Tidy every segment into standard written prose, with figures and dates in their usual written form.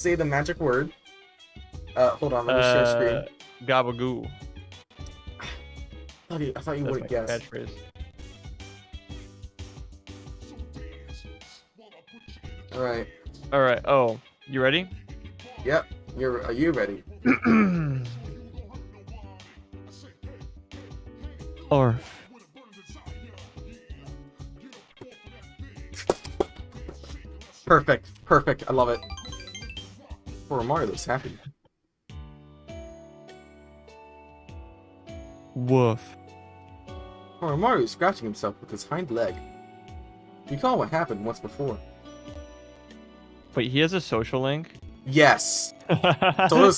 say the magic word. Hold on, let me share screen. Gabagoo. I thought you That's would my have guessed. catchphrase. All right. All right. Oh, you ready? Yep. Are you ready? Orf. Perfect. Perfect. I love it. Poor Mario looks happy. Woof. Poor Mario is scratching himself with his hind leg. Recall what happened once before. Wait, he has a social link? Yes. So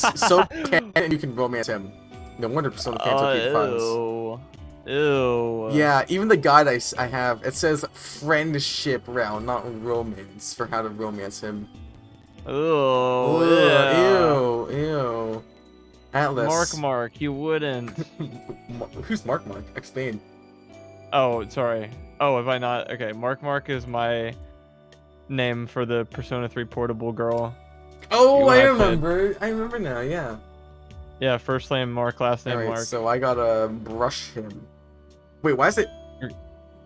can and you can romance him. No wonder Persona fans repeat files. Ew. Yeah, even the guide I have, it says friendship round, not romance, for how to romance him. Ew. Ew. Atlas. Mark, you wouldn't. Who's Mark? Explain. Oh, sorry. Oh, have I not? Okay, Mark is my name for the Persona 3 portable girl. Oh, I When remember. I remember now, yeah. Yeah, first name Mark, last name Alright, Mark. so I gotta brush him. Wait, why is it... You're-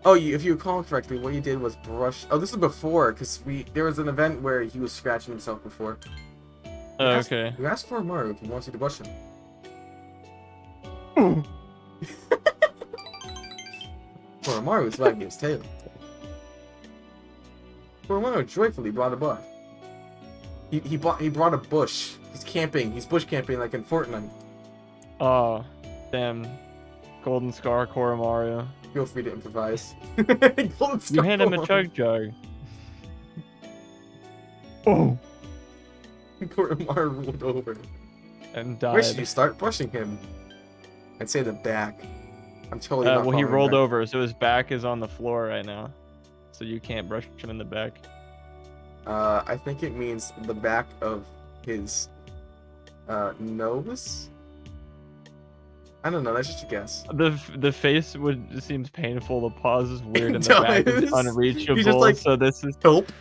Oh, if you recall correctly, what you did was brush... Oh, this is before, because there was an event where he was scratching himself before. Oh, okay. You asked for Mario if he wants you to brush him. For Mario is wagging his tail. For Mario joyfully brought a bush. He brought a bush. He's camping. He's bush camping like in Fortnite. Oh, damn. Golden Scar, Koromaru. Feel free to improvise. You hand him a chug jug. Oh. Koromaru rolled over. And died. Where should you start brushing him? I'd say the back. I'm totally not well, he following rolled back. over, so his back is on the floor right now. So you can't brush him in the back. I think it means the back of his nose? I don't know, that's just a guess. The face seems painful. The pause is weird, It and the back is does. unreachable. He's just like, so this is help.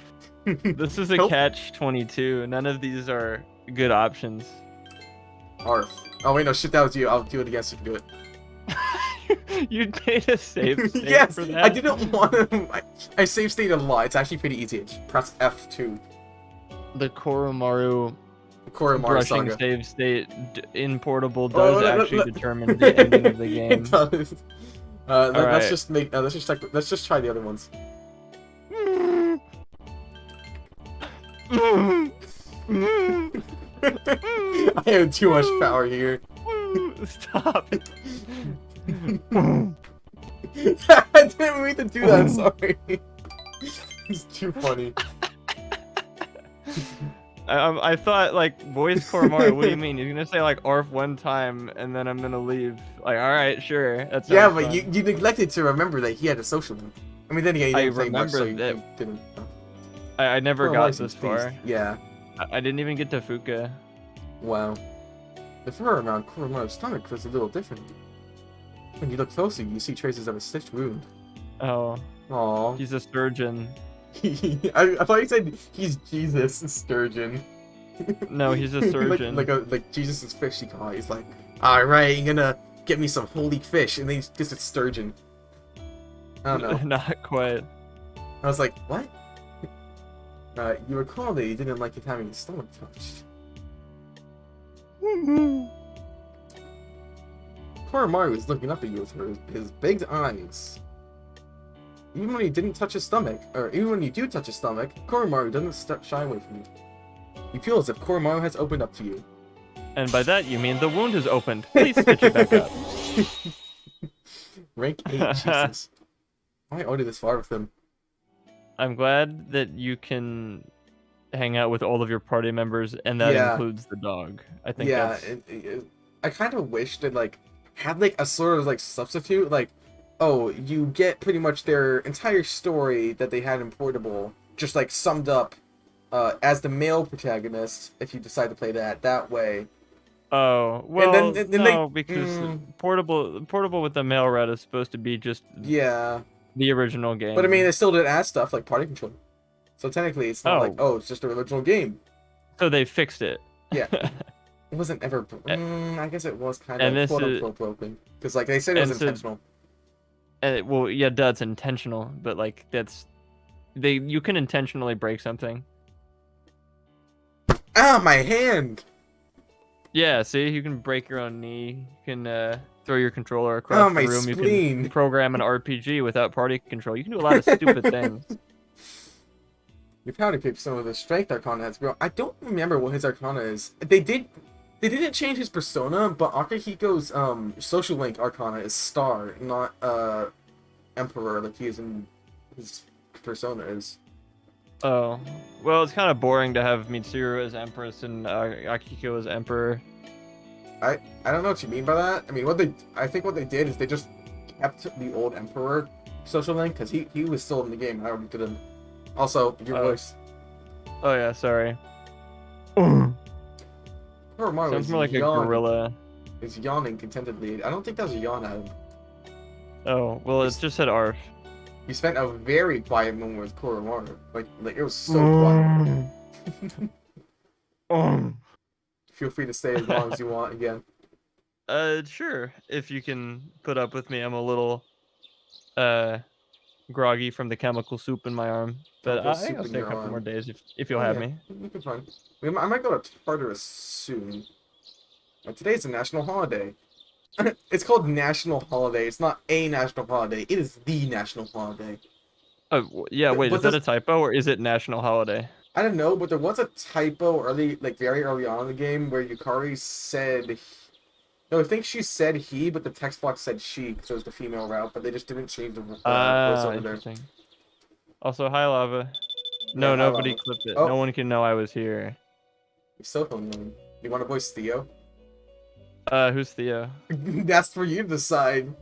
a Help. catch-22. None of these are good options. Arf. Oh wait, no, shit, that was you. I'll do it again so you can do it. You made a save state Yes, for that? I didn't want to. I save state a lot. It's actually pretty easy. Press F2. The Koromaru Koromaru brushing Saga. save state in portable does Oh, actually determine the ending of the game. It does. Let's Alright. just make. Let's just try the other ones. I have too much power here. Stop. I didn't mean to do that. I'm sorry. It's too funny. I thought like voice Koromaru. What do you mean? You're gonna say like "arf" one time and then I'm gonna leave? Like, all right, sure. That's Yeah, but you neglected to remember that he had a social link. I mean, then again, he didn't play much, so you didn't. I never got this far. Yeah. I didn't even get to Fuka. Wow. The fur around Koromaru's stomach was a little different. When you look closer, you see traces of a stitched wound. Oh. Aww. He's a surgeon. I thought you said he's Jesus sturgeon. No, he's a surgeon. like Jesus' fish he caught. He's like, alright, you're gonna get me some holy fish, and then he's just a sturgeon. I don't know. Not quite. I was like, what? You recall that he didn't like it having his stomach touched. Koromaru is looking up at you with his big eyes. Even when he didn't touch his stomach, or even when you do touch his stomach, Koromaru doesn't shy away from you. You feel as if Koromaru has opened up to you. And by that you mean the wound is opened. Please stitch it back up. Rank 8, Jesus. Why order this far with him? I'm glad that you can hang out with all of your party members, and that includes the dog. I think that's... I kind of wish that, like, had, like, a sort of, like, substitute, like, oh, you get pretty much their entire story that they had in Portable, just, like, summed up as the male protagonist, if you decide to play that way. Oh, well, and no, because Portable with the male route is supposed to be just the original game. But I mean, they still did add stuff like party control. So technically, it's not like, oh, it's just the original game. So they fixed it. Yeah, it wasn't ever. A- I guess it was kind and of this quote is unquote broken because like they said it was and so intentional. well, yeah, that's intentional, but like that's you can intentionally break something. Ah, my hand! Yeah, see, you can break your own knee. You can throw your controller Ah, across the my room. You can spleen! program an RPG without party control. You can do a lot of stupid things. Your powder keeps some of the strength Arcana has, bro. I don't remember what his Arcana is. They didn't change his persona, but Akihiko's social link Arcana is Star, not Emperor like he is in his persona is. Oh, well, it's kind of boring to have Mitsuru as Empress and Akiko as Emperor. I don't know what you mean by that. I mean, I think what they did is they just kept the old Emperor social link because he was still in the game. I already did him. Also, your voice. Oh yeah, sorry. Koromaru Sounds is more like a gorilla. Is yawning contentedly. I don't think that was a yawn out. Oh, well, it just said ARF. You spent a very quiet moment with Koromaru. Like it was so quiet. Feel free to stay as long as you want again. Sure. If you can put up with me, I'm a little groggy from the chemical soup in my arm, but Chemical I think soup I'll in stay a your couple more arm. days if you'll Oh have yeah, me. we can find. I might go to Tartarus soon. Today's a national holiday. It's called National Holiday. It's not a national holiday. It is the national holiday. Oh, yeah, wait, But is that this, a typo or is it national holiday? I don't know, but there was a typo early, like very early on in the game, where Yukari said. No, I think she said he, but the text box said she, so it was the female route. But they just didn't change the Ah, voiceover there. interesting. Also, hi, Lava. Yeah, No, hi nobody Lava. clipped it. No Oh, one can know I was here. your cell phone line. You want to voice Theo? Who's Theo? That's for you to decide.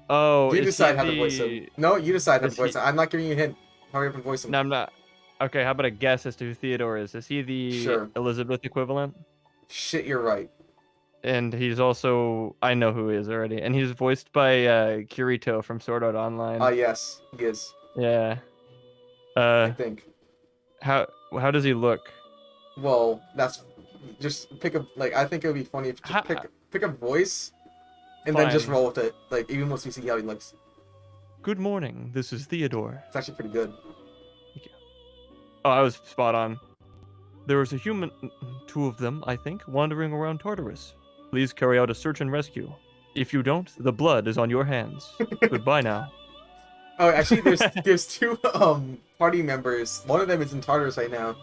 Oh, You is he decide how to voice him. the... No, you decide how to Is voice he... him. I'm not giving you a hint. Hurry up and voice him. No, I'm not. Okay, how about a guess as to who Theodore is? Is he the Sure. Elizabeth equivalent? Shit, you're right. And he's also... I know who he is already. And he's voiced by Kirito from Sword Art Ah, Online. yes, he is. Yeah. I think. How does he look? Well, that's just pick a like. I think it would be funny if you just Ha pick a voice, and then just Fine. roll with it. Like even once you see how he looks, Good morning. This is Theodore. it's actually pretty good. Oh, I was spot on. There is a human, two of them, I think, wandering around Tartarus. Please carry out a search and rescue. If you don't, the blood is on your hands. Goodbye now. Oh, actually, there's two party members. One of them is in Tartarus right now.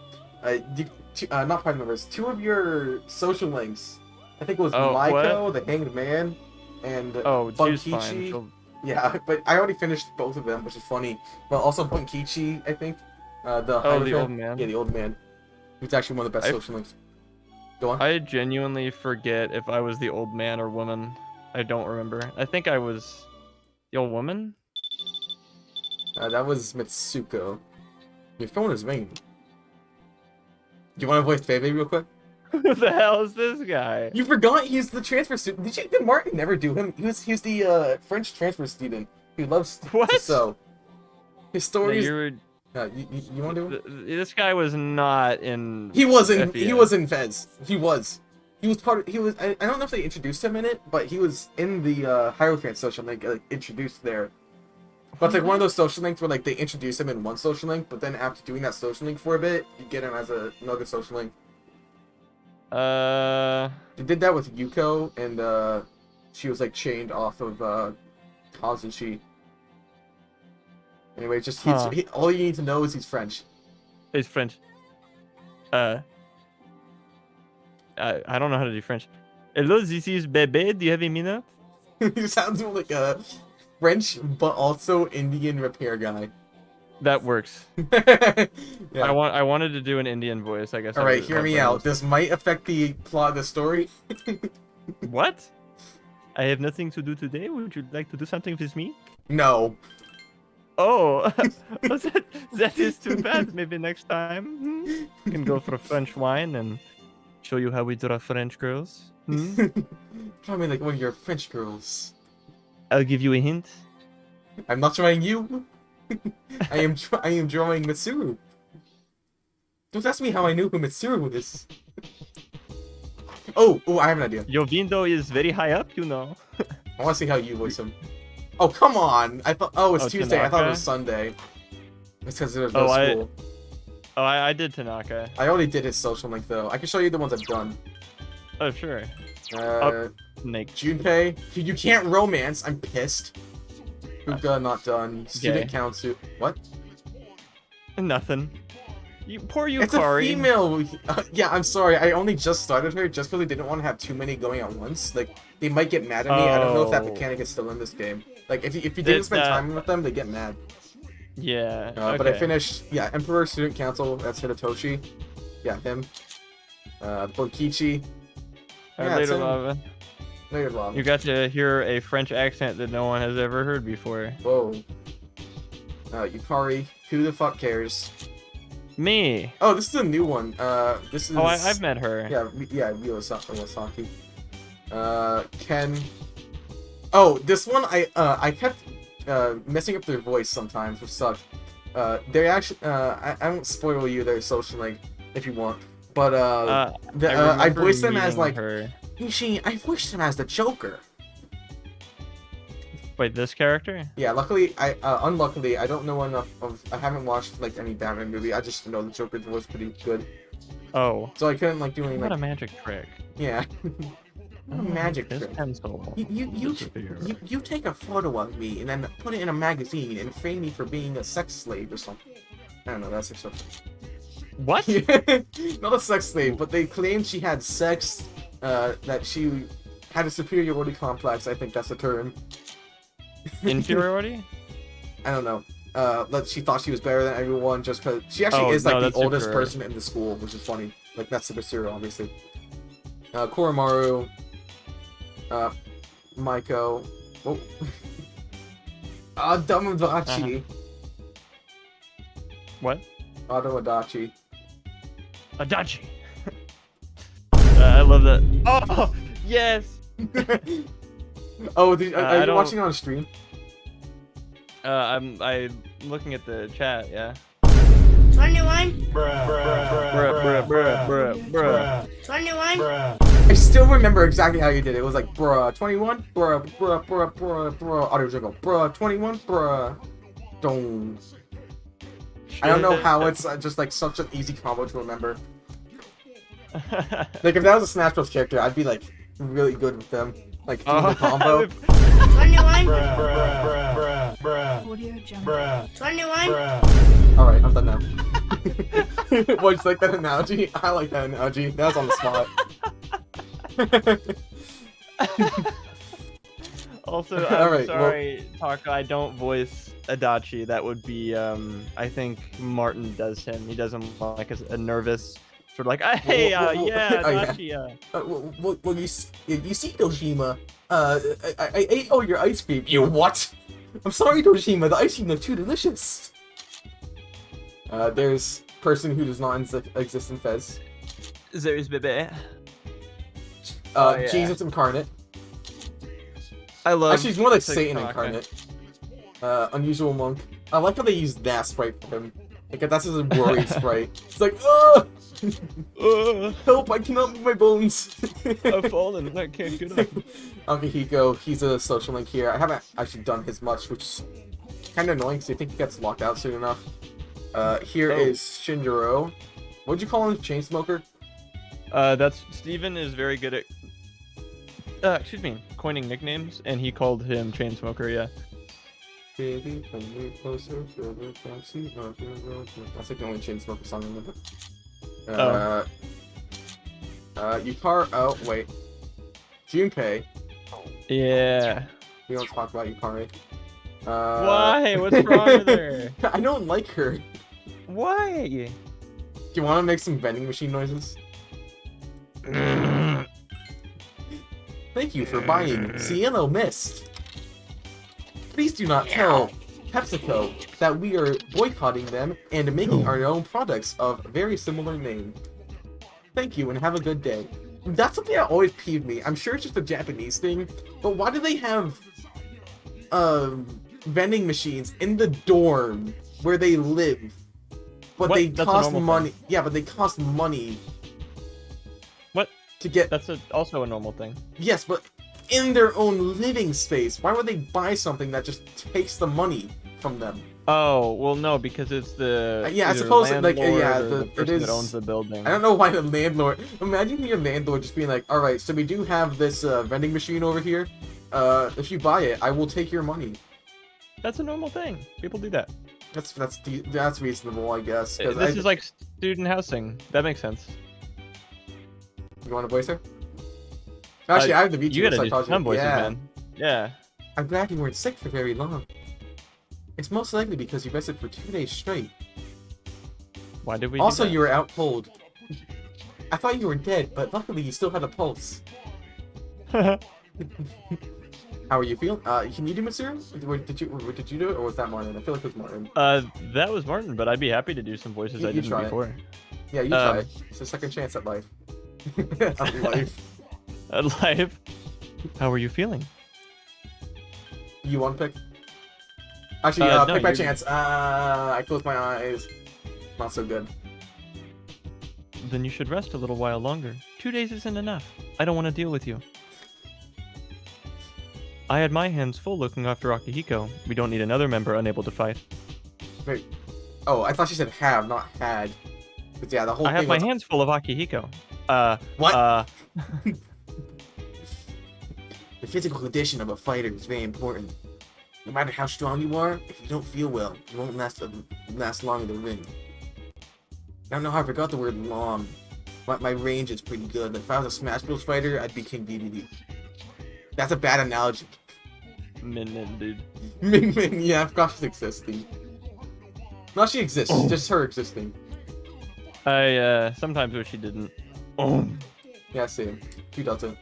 Not party members. Two of your social links. I think it was Oh, Maiko, what? the Hanged Man, and Oh, she's fine. Bunkichi. Yeah, but I already finished both of them, which is funny. But also Bunkichi, I think. The The Hierophant. old man. Yeah, the old man. Who's actually one of the best social links. Go on. I genuinely forget if I was the old man or woman. I don't remember. I think I was the old woman? That was Mitsuko. Your phone is ringing. Do you want to voice Bebe real quick? Who the hell is this guy? You forgot he's the transfer student. Did Martin never do him? He's the French transfer student who loves to sew. His story is... you want to do him? This guy was not in... He was in Fez. He was part of... I don't know if they introduced him in it, but he was in the Hierophant social link, introduced there. But it's like one of those social links where like they introduce him in one social link, but then after doing that social link for a bit, you get him as another social link. They did that with Yuko, and she was like chained off of Kazushi. Anyway, just all you need to know is he's French. He's French. I don't know how to do French. Hello, this is Bebe. Do you have a minute? He sounds like a French but also Indian repair guy. That works. Yeah. I wanted to do an Indian voice, I guess. All right, hear me out. This might affect the plot of the story. What? I have nothing to do today. Would you like to do something with me? No. Oh, that is too bad. Maybe next time we can go for French wine and show you how we draw French girls. Draw me like one of your French girls. I'll give you a hint. I'm not drawing you. I am drawing Mitsuru. Don't ask me how I knew who Mitsuru is. Oh, I have an idea. Yovindo is very high up, you know. I want to see how you voice him. Oh, come on! I thought. Oh, it's Tuesday. Tanaka? I thought it was Sunday. It's because there's no school. I did Tanaka. I already did his social link though. I can show you the ones I've done. Oh, sure. Snake. Junpei. You can't romance. I'm pissed. Fuka, not done. Student Okay. council. What? Nothing. You poor Yukari. It's a female. Yeah, I'm sorry. I only just started her just because they didn't want to have too many going at once. Like, they might get mad at me. I don't know if that mechanic is still in this game. Like, if you didn't spend time with them, they get mad. Yeah. But I finished. Yeah, Emperor Student Council. That's Hidetoshi. Yeah, him. Bonkichi. Yeah, Later, Lava. Later, Lava. You got to hear a French accent that no one has ever heard before. Whoa. Yukari. Who the fuck cares? Me. Oh, this is a new one. This is. Oh, I've met her. Yeah, Iwasaki. Ken. Oh, this one I kept messing up their voice sometimes, which sucked. They actually I won't spoil you their social link if you want, but I voiced them as like Ishi. I voiced them as the Joker. Wait, this character? Yeah, luckily, unluckily, I don't know enough of. I haven't watched like any Batman movie. I just know the Joker's voice pretty good. Oh. So I couldn't like do any What like. a magic trick. Yeah. What a magic this trick. pencil. You take a photo of me and then put it in a magazine and frame me for being a sex slave or something. I don't know. That's acceptable. What? Not a sex slave, but they claimed she had sex. That she had a superiority complex. I think that's the term. Inferiority? I don't know. That she thought she was better than everyone just because she actually is like the oldest person in the school, which is funny. Like that's super serial, obviously. Koromaru, Maiko, oh, Adamadachi, What? Adamadachi. Adachi. I love that. Oh yes. Oh, are you watching on stream? I'm looking at the chat. Yeah. 21. Bruh. 21. I still remember exactly how you did it. It was like, bruh, 21, bruh. Audio jingle, bruh, 21, bruh. Don't. I don't know how it's just like such an easy combo to remember. Like if that was a Smash Bros character, I'd be like really good with them. Like doing the combo. 21. 21. Alright, I'm done now. What, you like that analogy? I like that analogy. That was on the spot. Also, I'm sorry, Taka, I don't voice Adachi. That would be, I think Martin does him. He does him like a nervous, sort of like, hey, yeah, Adachi, Well, you see, Dojima, I ate all your ice cream. You what? I'm sorry, Dojima, the ice cream looked too delicious. There's person who does not exist in Fez. Zeus Bebe. Jesus incarnate. I love. Actually, he's more like Satan incarnate. Unusual monk. I like how they use that sprite for him. Like that's his Rory sprite. It's like, help! I cannot move my bones. I've fallen and I can't get up. Akihiko, he's a social link here. I haven't actually done his much, which is kind of annoying because I think he gets locked out soon enough. Here is Shinjiro. What'd you call him? Chainsmoker? That's Steven is very good at coining nicknames, and he called him Chainsmoker, yeah. Baby, come me closer, feel the backseat of your road. That's like the only Chainsmoker song I remember. Oh, wait. Junpei. Yeah. We don't talk about Yukari. Why? What's wrong with her? I don't like her. Why? Do you want to make some vending machine noises? Thank you for buying Cielo Mist. Please do not tell PepsiCo that we are boycotting them and making our own products of very similar name. Thank you and have a good day. That's something that always peeved me. I'm sure it's just a Japanese thing, but why do they have vending machines in the dorm where they live? But What? they That's a cost normal money. thing. Yeah, but they cost money. What? To get. That's also a normal thing. Yes, but in their own living space. Why would they buy something that just takes the money from them? Oh, well, no, because it's the Yeah, I either suppose like landlord yeah, or the person it is. that owns the building. I don't know why the landlord. Imagine your landlord just being like, "All right, so we do have this vending machine over here. If you buy it, I will take your money." That's a normal thing. People do that. That's reasonable, I guess. This is like student housing. That makes sense. You want to voice her? Actually, I have the VTuber You gotta do psychology. some voices, Yeah. man. Yeah. I'm glad you weren't sick for very long. It's most likely because you rested for 2 days straight. Why did we? Also, do that? you were out cold. I thought you were dead, but luckily you still had a pulse. How are you feeling? Can you do Mitsuru? Did you do it, or was that Martin? I feel like it was Martin. That was Martin, but I'd be happy to do some voices I didn't try it. before. Yeah, you try it. It's a second chance at life. At life. At life. How are you feeling? You want to pick? Actually, No, pick by you're- chance. I closed my eyes. Not so good. Then you should rest a little while longer. 2 days isn't enough. I don't want to deal with you. I had my hands full looking after Akihiko. We don't need another member unable to fight. Wait. Oh, I thought she said have, not had. But yeah, the whole I thing have my was... hands full of Akihiko. What? The physical condition of a fighter is very important. No matter how strong you are, if you don't feel well, you won't last long in the ring. I don't know how I forgot the word long. My range is pretty good. If I was a Smash Bros. Fighter, I'd be King DDD. That's a bad analogy. Min, dude. Min, yeah, I forgot she's existing. No, she exists. Oh. It's just her existing. I sometimes wish she didn't. Yeah, same. Who doesn't?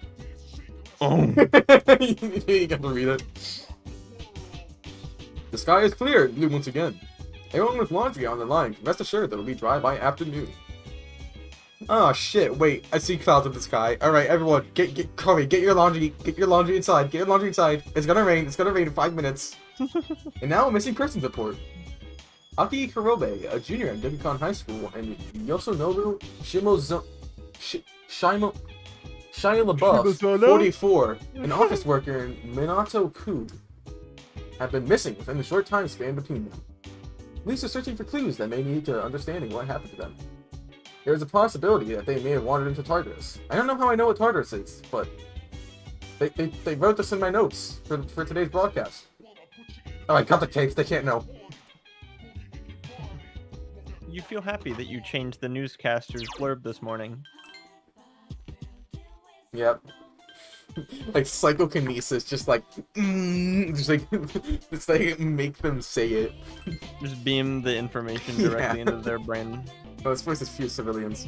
You got to read it. The sky is clear and blue once again. Everyone with laundry on the line can rest assured that it'll be dry by afternoon. Oh shit! Wait, I see clouds in the sky. All right, everyone, get your laundry inside. Get your laundry inside. It's gonna rain. It's gonna rain in 5 minutes. And now a missing persons report. Aki Karobe, a junior at Gekikan High School, and Yosonobu Shia LaBeouf, 44, an office worker in Minato-ku, have been missing within the short time span between them. Police are searching for clues that may lead to understanding what happened to them. There is a possibility that they may have wandered into Tartarus. I don't know how I know what Tartarus is, but they wrote this in my notes for today's broadcast. Oh, I cut the tapes. They can't know. You feel happy that you changed the newscaster's blurb this morning. Yep. Like psychokinesis, just like just like make them say it. Just beam the information directly into their brain. Oh, it's supposed to few civilians.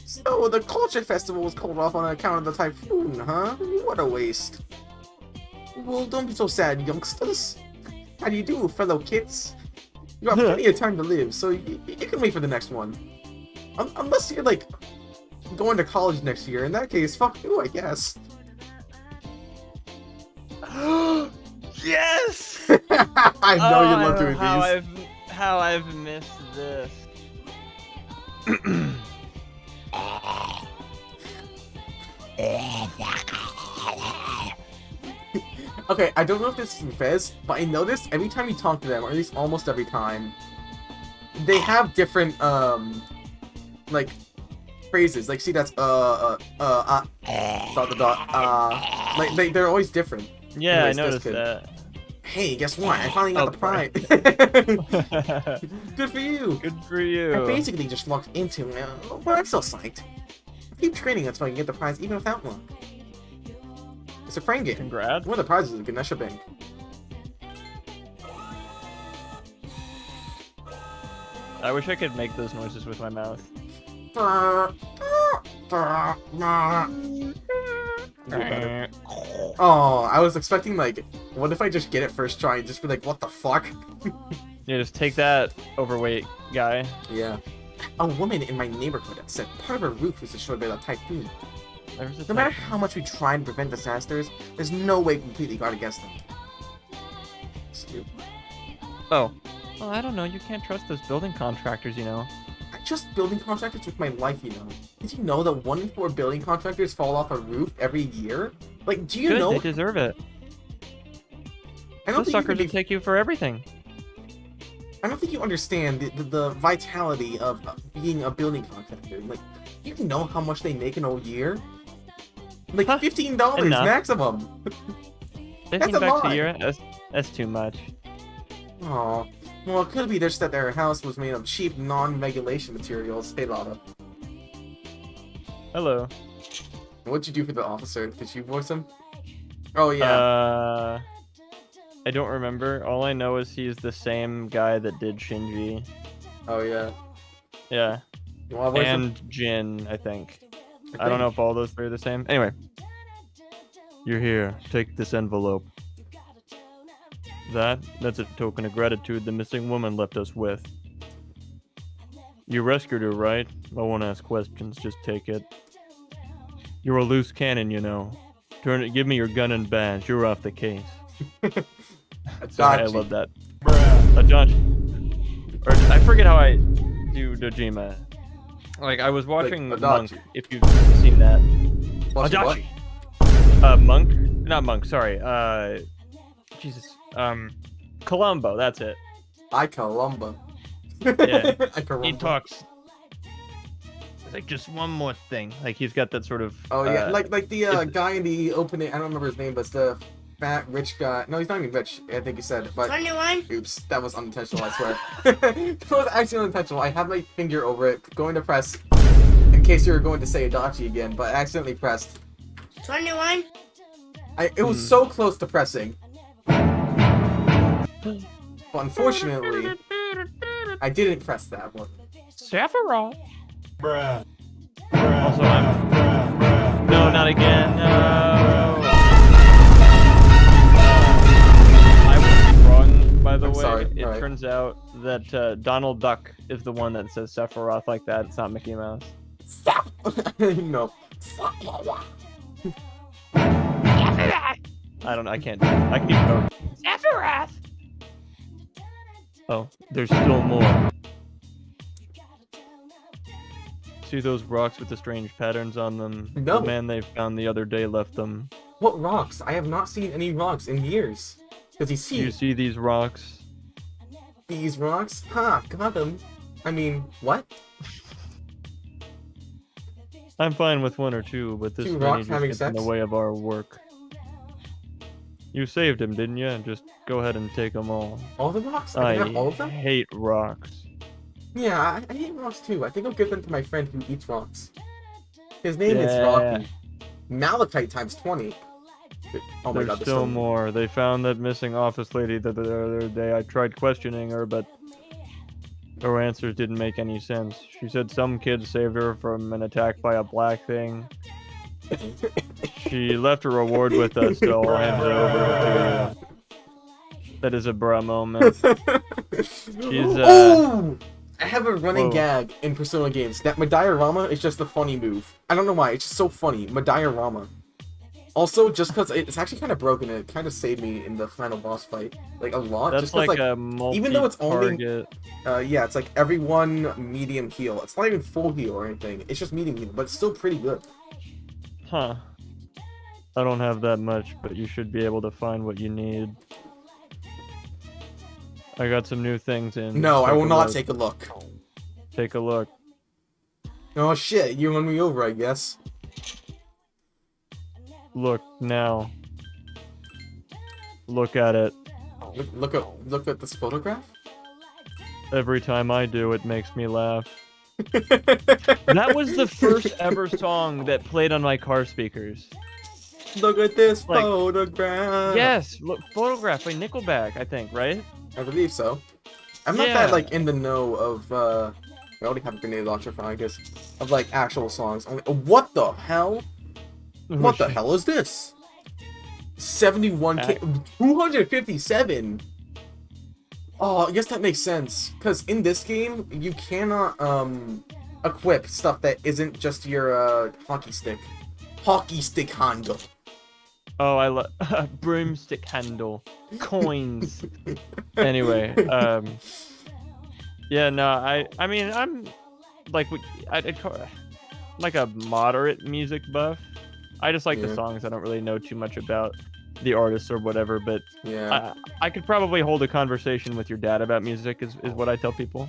So the culture festival was called off on account of the typhoon, huh? What a waste. Well, don't be so sad, youngsters. How do you do, fellow kids? You have plenty of time to live, so you can wait for the next one. Unless you're like going to college next year. In that case, fuck you, I guess. Yes! I know you love doing these. How I've missed this. Okay, I don't know if this is in Fez, but I noticed every time you talk to them, or at least almost every time, they have different, like, phrases. Like, see, that's, dot, like, they're always different. Yeah, Anyways, I noticed this kid. that. Hey, guess what? I finally got the prize. Good for you. Good for you. I basically just walked into it, but I'm still psyched. Keep training until I can get the prize even without luck. It's a friend game. Congrats. One of the prizes is a Ganesha Bank. I wish I could make those noises with my mouth. Oh, I was expecting, like, what if I just get it first try and just be like, what the fuck? Yeah, just take that, overweight guy. Yeah. A woman in my neighborhood said part of her roof was destroyed by the typhoon. No matter how much we try to prevent disasters, there's no way we completely guard against them. Stupid. Oh, Well, I don't know. You can't trust those building contractors, you know. I trust building contractors with my life, you know. Did you know that 1 in 4 building contractors fall off a roof every year? Like, do you Good, know? they deserve it. I don't Those think you suckers could will take you for everything. I don't think you understand the vitality of being a building contractor. Like, you know how much they make in a year? Like, Huh, $15 enough. maximum. 15 a bucks lot. a year? That's too much. Oh, well, it could be just that their house was made of cheap, non-regulation materials. Hey, Lava. Hello. What'd you do for the officer? Did you voice him? Oh, yeah. I don't remember. All I know is he's the same guy that did Shinji. Oh, yeah. Yeah. You wanna voice him? And Jin, I think. I don't know if all those three are the same. Anyway. You're here. Take this envelope. That's a token of gratitude the missing woman left us with. You rescued her, right? I won't ask questions, just take it. You're a loose cannon, you know. Give me your gun and badge. You're off the case. Sorry, I love that. Adachi. Or I forget how I do Dojima. Like, I was watching Monk, if you've seen that. Adachi. Monk? Not Monk, sorry. Jesus. Columbo, that's it. Columbo. Yeah. Columbo. He talks. It's like, just one more thing. Like, he's got that sort of... Oh, yeah, like the guy in the opening, I don't remember his name, but it's the fat, rich guy. No, he's not even rich, I think you said, but... 21? Oops, that was unintentional, I swear. That was actually unintentional. I had my finger over it, going to press, in case you were going to say Adachi again, but I accidentally pressed. 21? It was so close to pressing. But unfortunately, I didn't press that one. Sephiroth. Bruh. Also, No, not again. No. I was wrong, by the way. Sorry. It Right. turns out that Donald Duck is the one that says Sephiroth like that. It's not Mickey Mouse. Stop! No. I don't know. I can't do it. I can keep going. Sephiroth! Oh, there's still more. See those rocks with the strange patterns on them? No. The man they found the other day left them. What rocks? I have not seen any rocks in years. Does he see You see these rocks? these rocks? Ha! Got them. I mean, what? I'm fine with one or two, but this Two many rocks just having gets in the sex? way of our work. You saved him, didn't you? Just go ahead and take them all. All the rocks? I can have all of them? hate rocks. Yeah, I hate rocks too. I think I'll give them to my friend who eats rocks. His name is Yeah. Rocky. Malachite times 20. Oh my There's god, still more. They found that missing office lady the other day. I tried questioning her, but her answers didn't make any sense. She said some kid saved her from an attack by a black thing. She left a reward with us, so I'll hand it over to you. That is a bruh moment. She's, Oh! I have a running Whoa. gag in Pissona games. That Madiorama is just a funny move. I don't know why, it's just so funny. Madiorama. Also, just because it's actually kind of broken, it kind of saved me in the final boss fight. Like, a lot. That's just 'cause, like a multi-target. even though it's only... yeah, it's like every one medium heal. It's not even full heal or anything. It's just medium heal, but it's still pretty good. Huh. I don't have that much, but you should be able to find what you need. I got some new things in. No, I will not look. take a look. Take a look. Oh shit, you won me over, I guess. Look now. Look at it. Look at this photograph? Every time I do, it makes me laugh. That was the first ever song that played on my car speakers. Look at this Like- photograph! Yes, look, Photograph by Nickelback, I think, right? I believe so. I'm not Yeah. that, like, in the know of, I already have a grenade launcher for, I guess, of, like, actual songs. What the hell? What the hell is this? 71k, 257. Oh, I guess that makes sense. Because in this game, you cannot, equip stuff that isn't just your, hockey stick. Hockey stick handle. Oh, I love broomstick handle, coins. Anyway, yeah, no, I mean, I'm like, I'd call like a moderate music buff. I just like the Yeah. songs. I don't really know too much about the artists or whatever, but Yeah. I could probably hold a conversation with your dad about music. Is what I tell people.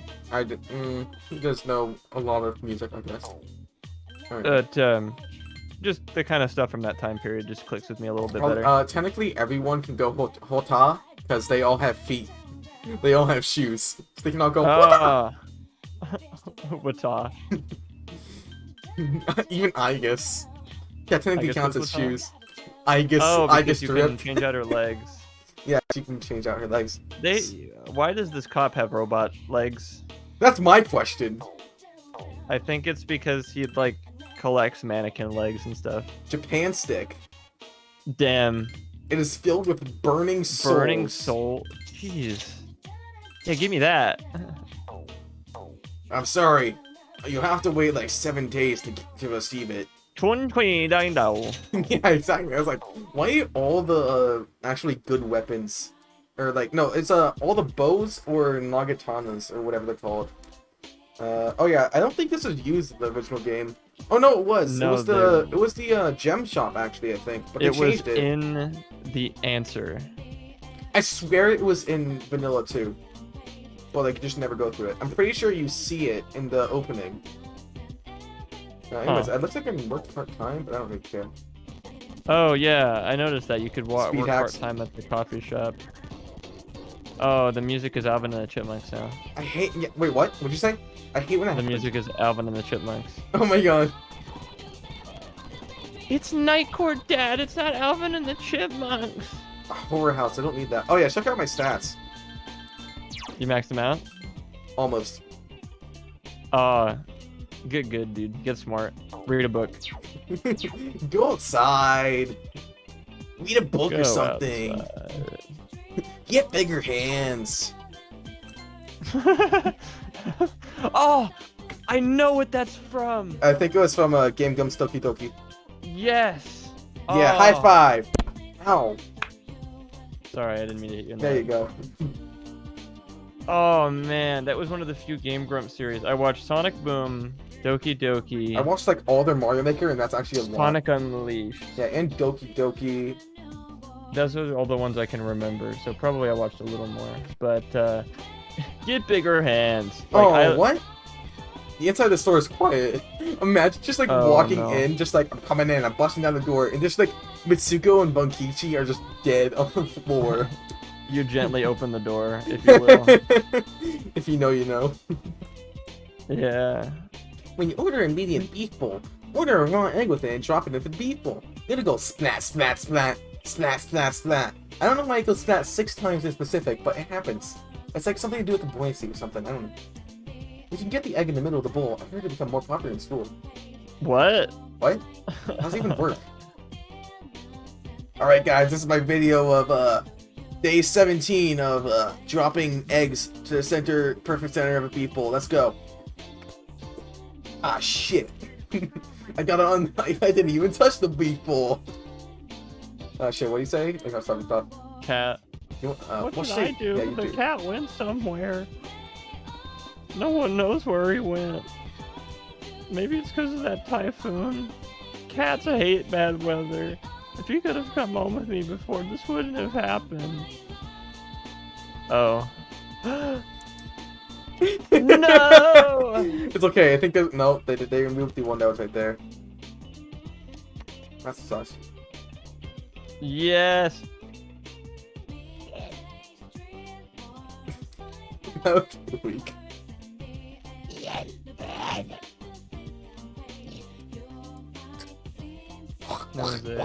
He does know a lot of music, I guess. Alright. But just the kind of stuff from that time period just clicks with me a little bit better. Technically, everyone can go hota because they all have feet. They all have shoes. So they can all go hota. Wata. Even I guess. Yeah, technically guess counts as what's wata? shoes. I guess. Oh, I because guess you strip. can change out her legs. Yeah, she can change out her legs. Why does this cop have robot legs? That's my question. I think it's because he like collects mannequin legs and stuff. Japan stick. Damn. It is filled with burning souls. Burning soul. Jeez. Yeah, give me that. I'm sorry. You have to wait like 7 days to receive it. 29 刀. Yeah, exactly. I was like, why all the actually good weapons, or like no, it's all the bows or nagatanas or whatever they're called. Oh yeah, I don't think this was used in the original game. Oh no, it was. No, it was the gem shop actually, I think. But they It was changed it. in the answer. I swear it was in vanilla too. Well, like you just never go through it. I'm pretty sure you see it in the opening. Anyways, Huh. it looks like I can work part-time, but I don't really care. Oh yeah, I noticed that you could work Speed hacks. part-time at the coffee shop. Oh, the music is Alvin and the Chipmunks now. I hate. Yeah, wait, what? What'd you say? I hate when that The happens. music is Alvin and the Chipmunks. Oh my god. It's Night Court, Dad. It's not Alvin and the Chipmunks. A horror house. I don't need that. Oh yeah, check out my stats. You maxed them out? Almost. Good, dude. Get smart. Read a book. Go outside. Read a book Go or something. outside. Get bigger hands. Oh, I know what that's from. I think it was from Game Gum Stoki Doki. Yes. Yeah, Oh. high five. Ow. Sorry, I didn't mean to hit you in There that. you go. Oh man, that was one of the few Game Grumps series. I watched Sonic Boom, Doki Doki, I watched like all their Mario Maker, and that's actually a lot. Sonic Unleashed. Yeah, and Doki Doki. Those are all the ones I can remember, so probably I watched a little more. But get bigger hands. Like, What? The inside of the store is quiet. Imagine just like Oh, walking no. in, just like I'm coming in, I'm busting down the door, and just like Mitsuko and Bunkichi are just dead on the floor. You gently open the door, if you will. If you know, you know. Yeah. When you order a medium beef bowl, order a raw egg with it and drop it into the beef bowl. It'll go splat, splat, splat, splat, splat, splat. I don't know why it goes splat 6 times in specific, but it happens. It's like something to do with the buoyancy or something, I don't know. You can get the egg in the middle of the bowl. I've heard it become more popular in school. What? What? How does it even work? Alright guys, this is my video of day 17 of dropping eggs to the perfect center of a beef bowl. Let's go. Ah shit. I got it on. I didn't even touch the beef bowl. Shit, what do you say? I got something thought. Cat. well, What did shit. I do? Yeah, you The do. cat went somewhere. No one knows where he went. Maybe it's because of that typhoon. Cats hate bad weather. If you could have come home with me before, this wouldn't have happened. Oh. No! It's okay. I think there's no. They removed the one that was right there. That's sus. Yes. That was weak. That was it.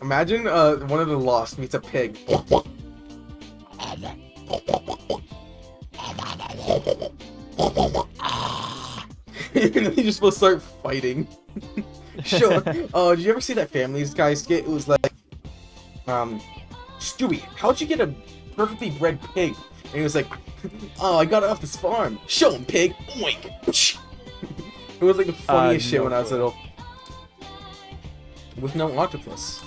Imagine one of the Lost meets a pig. And then they just will start fighting. Sure. Oh, did you ever see that Family Guy skit? It was like, Stewie, how'd you get a perfectly bred pig? And he was like, oh, I got it off this farm. Show him, pig. Oink. It was like the funniest shit no when I was clue. little. with no octopus.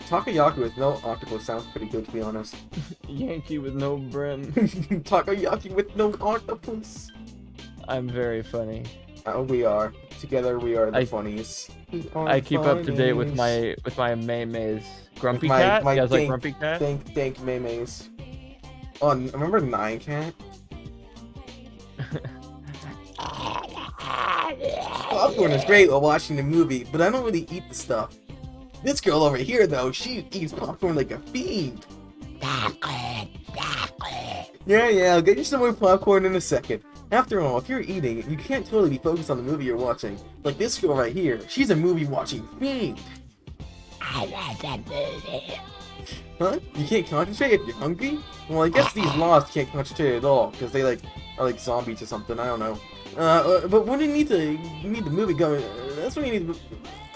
Takoyaki with no octopus sounds pretty good, to be honest. Yankee with no brim. Takoyaki with no octopus. I'm very funny. We are. Together we are the funnies. I keep up to date with my Maymays. Grumpy My- Cat? my You guys like dank- Grumpy Cat? Thank Maymays. Oh, remember Nine Cat? Popcorn is great while watching the movie, but I don't really eat the stuff. This girl over here, though, she eats popcorn like a fiend. Yeah, I'll get you some more popcorn in a second. After all, if you're eating, you can't totally be focused on the movie you're watching. Like this girl right here, she's a movie-watching fiend. I like that movie. Huh? You can't concentrate if you're hungry? Well, I guess these lost can't concentrate at all, because they, like, are like zombies or something, I don't know. But when you need the movie going, that's when you need to...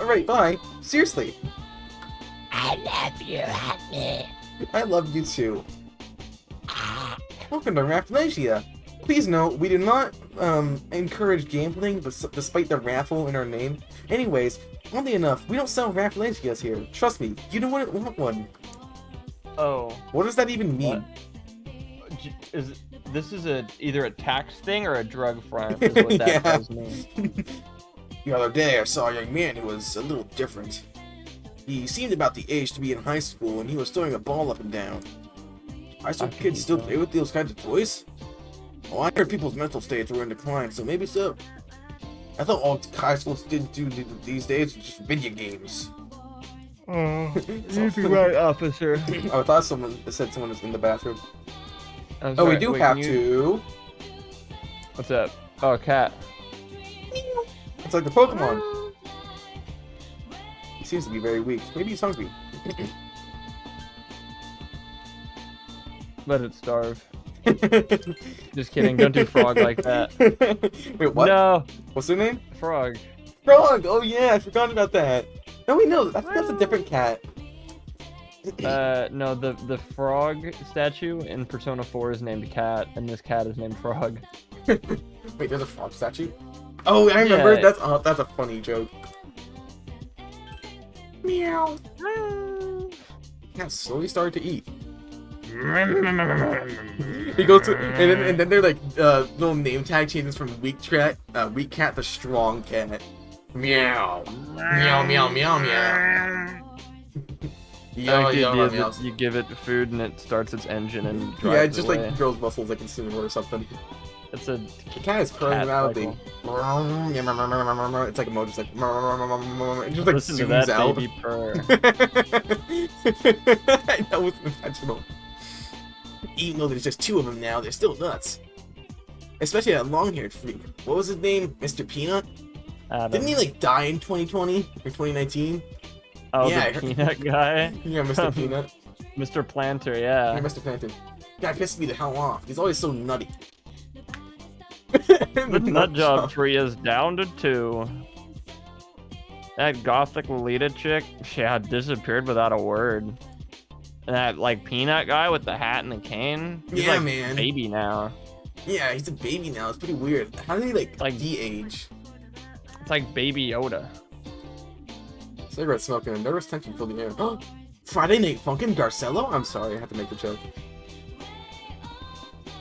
Alright, bye. Seriously. I love you, honey. I love you too. Welcome to Rafflesia. Please note, we do not encourage gambling, despite the raffle in our name. Anyways, oddly enough, we don't sell Rafflesias here. Trust me, you don't want one. Oh. What does that even mean? This is either a tax thing or a drug front, is what that tells me. The other day, I saw a young man who was a little different. He seemed about the age to be in high school, and he was throwing a ball up and down. High school kids still play with those kinds of toys? Oh, I heard people's mental states were in decline, so maybe so. I thought all high schools did do these days was just video games. You'd be right, officer. I thought someone said someone was in the bathroom. Oh, we do have to. What's up? Oh, cat. It's like the Pokemon. He seems to be very weak. Maybe he's hungry. Let it starve. Just kidding. Don't do frog like that. Wait, what? No. What's their name? Frog. Frog! Oh yeah, I forgot about that. No, wait, no, I think that's a different cat. No, the frog statue in Persona 4 is named Cat, and this cat is named Frog. Wait, there's a frog statue? Oh, I remember. Yeah. That's a funny joke. Meow. Cat slowly started to eat. He goes to, and then they're like little name tag changes from weak cat to strong cat. Meow. Meow meow meow meow. You give it food and it starts its engine and drives yeah, it just away. like grows muscles like in cinema or something. It's a The cat is purring loudly. It's like a motor, just like it just like Listen to zooms that out. baby purr. That was intentional. Even though there's just two of them now, they're still nuts. Especially that long-haired freak. What was his name? Mr. Peanut? Adam. Didn't he like die in 2020 or 2019? Oh, Yeah, the peanut guy? Yeah, Mr. Peanut. Mr. Planter, yeah. Yeah, Mr. Planter. Guy pisses me the hell off. He's always so nutty. The nut job tree is down to 2. That gothic Lolita chick, yeah, disappeared without a word. And that, like, peanut guy with the hat and the cane, he's Yeah, like man. baby now. Yeah, he's a baby now. It's pretty weird. How did he like de-age? It's like Baby Yoda. Cigarette smoking and nervous tension filled the air. Oh, Friday Night Funkin' Garcello? I'm sorry, I had to make the joke.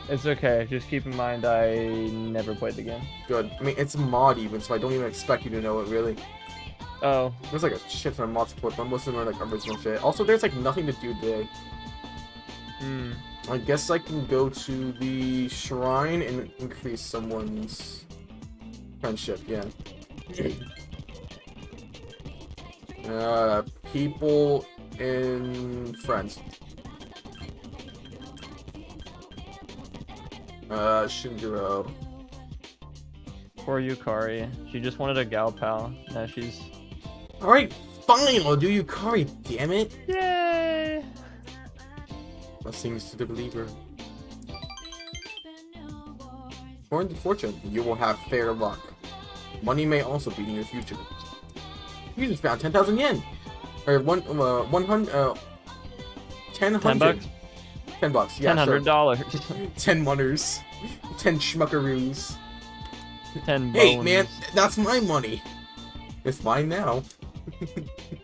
It's okay, just keep in mind I never played the game. Good. I mean, it's a mod even, so I don't even expect you to know it, really. Oh. There's like a shit ton of mod support, but most of them are like original shit. Also, there's like nothing to do today. I guess I can go to the shrine and increase someone's friendship, yeah. People in friends. Shinjiro. Poor Yukari. She just wanted a gal pal. Now she's... Alright, fine, I'll do Yukari, damn it! Yay! Blessings to the believer. According to fortune, you will have fair luck. Money may also be in your future. You just found 10,000 yen! Or 100, 10 bucks? 10 bucks, yeah, $100. 10 munners. 10 schmuckaroos. 10 bones. Hey, man, that's my money! It's fine now.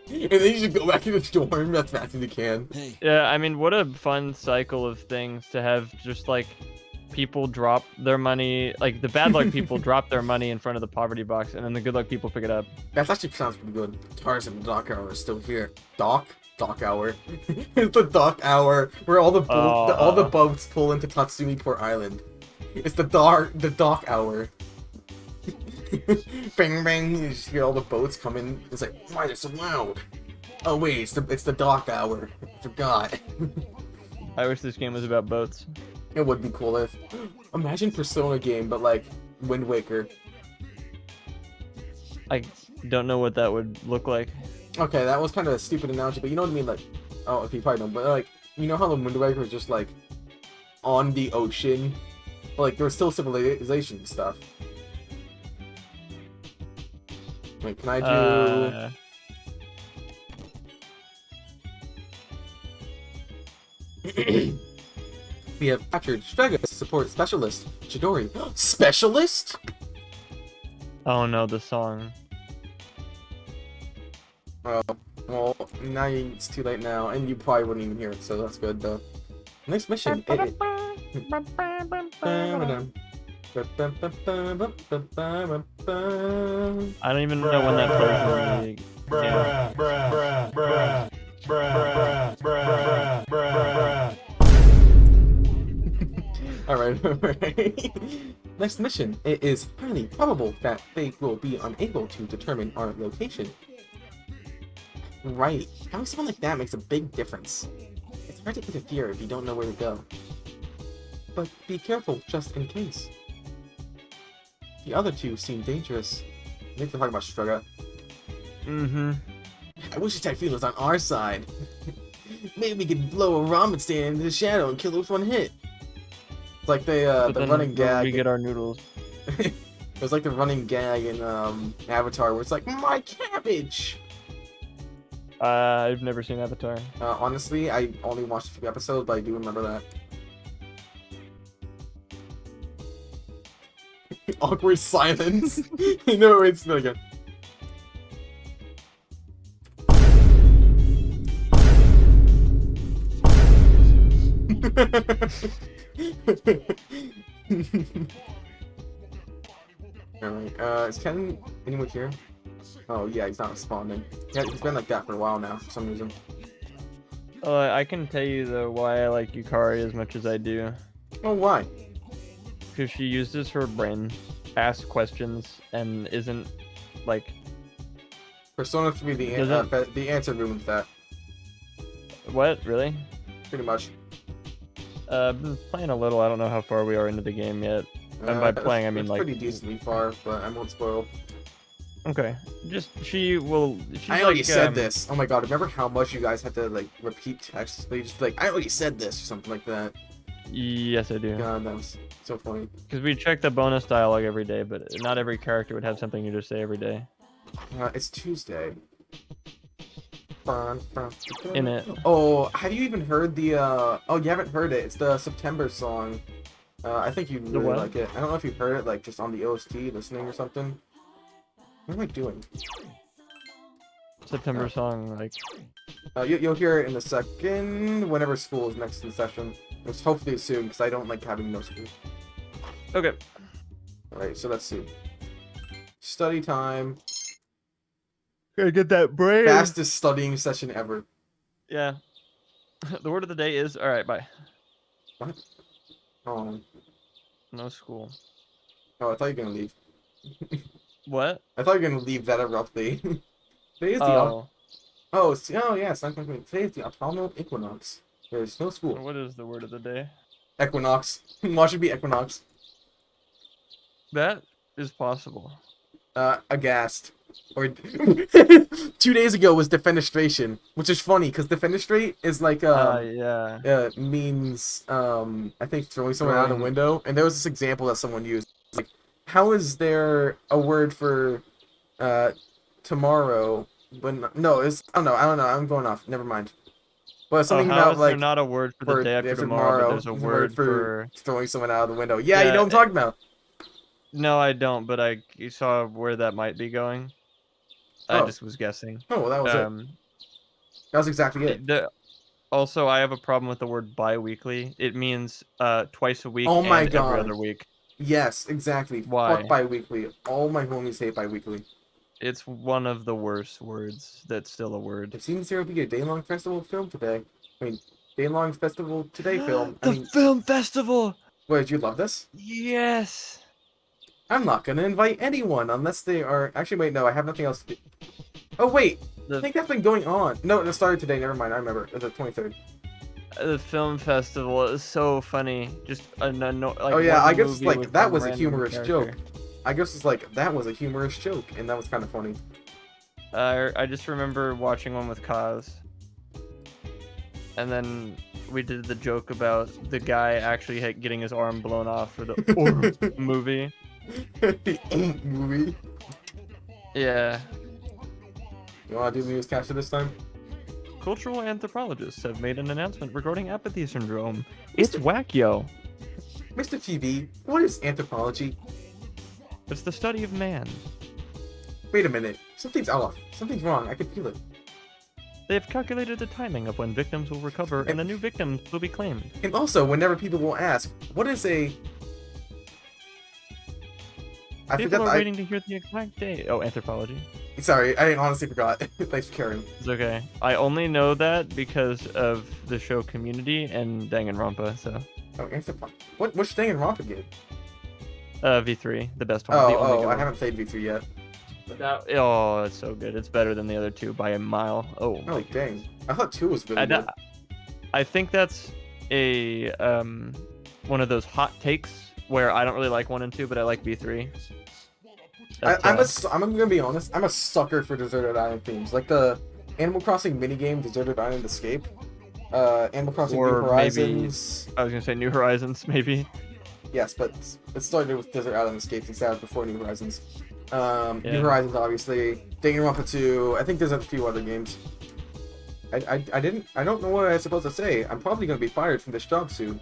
And then you just go back to the dorm as fast as you can. Yeah, I mean, what a fun cycle of things to have just like people drop their money, like the bad luck people drop their money in front of the poverty box, and then the good luck people pick it up. That actually sounds pretty good. Tarzan and Dock Hour are still here. Dock Hour. It's the Dock Hour where all the boats pull into Tatsumi Port Island. It's the Dock Hour. Bang bang! You just hear all the boats coming. It's like, why they're so loud? Oh wait, it's the Dock Hour. I forgot. I wish this game was about boats. It would be cool if imagine Persona game, but like Wind Waker. I don't know what that would look like. Okay, that was kind of a stupid analogy, but you know what I mean. Like, oh, okay, you probably don't, but like, you know how the Wind Waker was just like on the ocean, but like there was still civilization stuff. Wait, can I do? We have captured Strega support specialist Chidori. Specialist? Oh no, the song. Oh, well, now it's too late now, and you probably wouldn't even hear it, so that's good though. Next mission. I don't even know when that plays in the Alright. Next mission. It is highly probable that they will be unable to determine our location. Right. Having someone like that makes a big difference. It's hard to interfere if you don't know where to go. But be careful just in case. The other two seem dangerous. I think they're talking about Strega. Mm-hmm. I wish the Typhoon was on our side. Maybe we could blow a ramen stand into the shadow and kill it with one hit. It's like the running gag. We get our noodles. It was like the running gag in Avatar where it's like, my cabbage! I've never seen Avatar. Honestly, I only watched a few episodes, but I do remember that. Awkward silence. No, it's not again. Alright, is Ken anywhere here? Oh yeah, he's not responding. Yeah, he's been like that for a while now, for some reason. I can tell you though why I like Yukari as much as I do. Oh, why? Because she uses her brain, asks questions, and isn't like. Persona 3, the answer ruins that. What? Really? Pretty much. Been playing a little. I don't know how far we are into the game yet. And by playing, I mean like. Pretty decently far, but I won't spoil. Okay. Just she's I already said this. Oh my god! Remember how much you guys had to like repeat text? They just like, I already said this or something like that. Yes, I do. God, that was so funny. Because we check the bonus dialogue every day, but not every character would have something you just say every day. It's Tuesday. In it. Oh, have you even heard the oh, you haven't heard it. It's the September song. I think you'd really like it. I don't know if you've heard it like just on the OST listening or something. What am I doing? September song, like. You'll hear it in a second whenever school is next in session. It's hopefully soon because I don't like having no school. Okay. Alright, so let's see. Study time. Gotta get that brain. Fastest studying session ever. Yeah. The word of the day is alright, bye. What? Oh. No school. Oh, I thought you were gonna leave. What? I thought you were gonna leave that abruptly. Today is the yeah, it's not going to be. Today is the autumnal equinox. There's no school. What is the word of the day? Equinox. Watch it be equinox. That is possible. Aghast. Or 2 days ago was defenestration, which is funny because defenestrate is like means I think throwing someone out of the window. And there was this example that someone used. Like, how is there a word for tomorrow? But no, it's I don't know. I'm going off. Never mind. But something about like not a word for the day after tomorrow, but there's a word for throwing someone out of the window. Yeah, you know what I'm talking about. No, I don't, but I saw where that might be going. I Oh. just was guessing. Oh, well, that was it. That was exactly it. Also, I have a problem with the word bi-weekly. It means twice a week Oh my and every God. other week. Yes, exactly. Why? Fuck bi-weekly. All my homies hate bi-weekly. It's one of the worst words that's still a word. It seems there will be a day-long festival film today. I mean, day-long festival today film. I The mean, film festival! what, did you love this? Yes! I'm not gonna invite anyone unless they are... Actually, wait, no, I have nothing else to do. Oh, wait! I think that's been going on. No, it started today, never mind, I remember. It was the 23rd. The film festival is so funny. Just like oh yeah, I guess, like, with that some was a random humorous character. joke. I guess it's like, that was a humorous joke, and that was kind of funny. I just remember watching one with Kaz. And then we did the joke about the guy actually getting his arm blown off for the Orb movie. Movie? Yeah. You wanna do the newscaster this time? Cultural anthropologists have made an announcement regarding apathy syndrome. It's whack-yo. Mr. TV, what is anthropology? It's the study of man. Wait a minute. Something's off. Something's wrong. I can feel it. They have calculated the timing of when victims will recover and the new victims will be claimed. And also, whenever people will ask, what is a... People are waiting to hear the exact day. Oh, anthropology. Sorry, I honestly forgot. Thanks for caring. It's okay. I only know that because of the show Community and Danganronpa, so... Oh, anthropology. Which thing in Rompa game? V3, the best one. I haven't played V3 yet. But oh, it's so good. It's better than the other two by a mile. Oh, Oh, dang. I thought 2 was really good. I think that's a one of those hot takes where I don't really like 1 and 2, but I like V3. I'm gonna be honest, I'm a sucker for Deserted Island themes. Like the Animal Crossing minigame, Deserted Island Escape. Animal Crossing New Horizons. Maybe, I was gonna say New Horizons, maybe. Yes, but it started with Desert Island Escape since that was before New Horizons. Yeah. New Horizons, obviously. Danganronpa 2. I think there's a few other games. I don't know what I'm supposed to say. I'm probably gonna be fired from this job soon.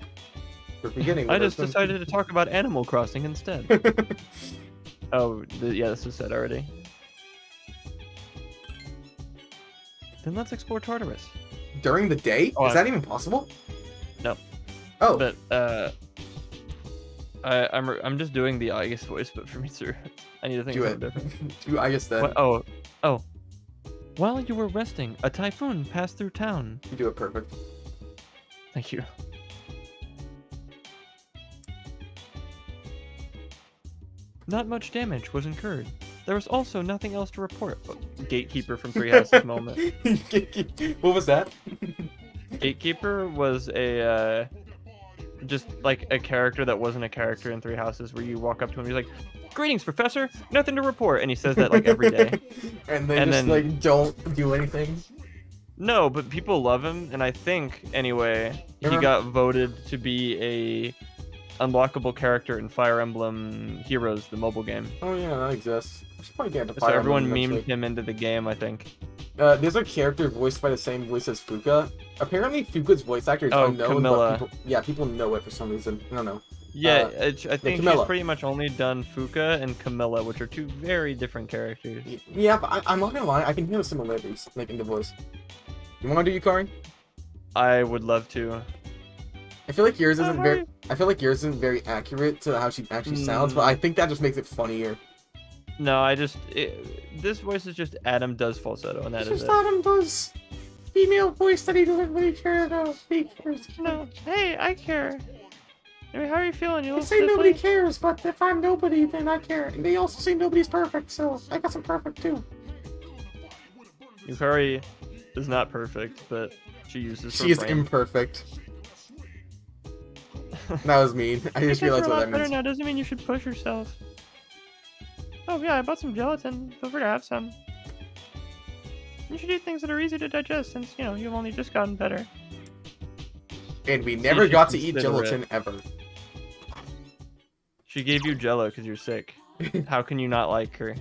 For beginning. I just decided to talk about Animal Crossing instead. Oh, yeah, this was said already. Then let's explore Tartarus. During the day? Oh, Is that even possible? No. Oh. But I'm just doing the Aegis voice, but for me too, I need to think of something different. Do Aegis then. What? Oh. While you were resting, a typhoon passed through town. You do it perfect. Thank you. Not much damage was incurred. There was also nothing else to report. Oh, Gatekeeper from Three Houses moment. What was that? Gatekeeper was a just like a character that wasn't a character in Three Houses, where you walk up to him, he's like, "Greetings, Professor. Nothing to report," and he says that like every day. and then like don't do anything. No, but people love him, and I think anyway he got voted to be a unlockable character in Fire Emblem Heroes, the mobile game. Oh yeah, that exists. I should probably get into So Fire everyone Emblem memed him into the game, I think. There's a character voiced by the same voice as Fuka. Apparently, Fuka's voice actor is unknown, Camilla. but people know it for some reason. I don't know. Yeah, I think Camilla. she's pretty much only done Fuka and Camilla, which are two very different characters. Yeah, but I'm not gonna lie, I can hear the similarities, like, in the voice. You wanna do Yukari? I would love to. I feel like yours isn't very accurate to how she actually sounds, but I think that just makes it funnier. No, this voice is just Adam does falsetto, and that is it. Adam does female voice that he doesn't really care about. He cares. No, hey, I care. I mean, how are you feeling? You They say nobody cares, but if I'm nobody, then I care. And they also say nobody's perfect, so I guess I'm perfect too. Yukari is not perfect, but she uses her She is brain. imperfect. That was mean. I just realized what that means. Now doesn't mean you should push yourself. Oh yeah, I bought some gelatin. Feel free to have some. You should eat things that are easy to digest, since you've only just gotten better. And we never got to eat gelatin ever. She gave you Jello because you're sick. How can you not like her?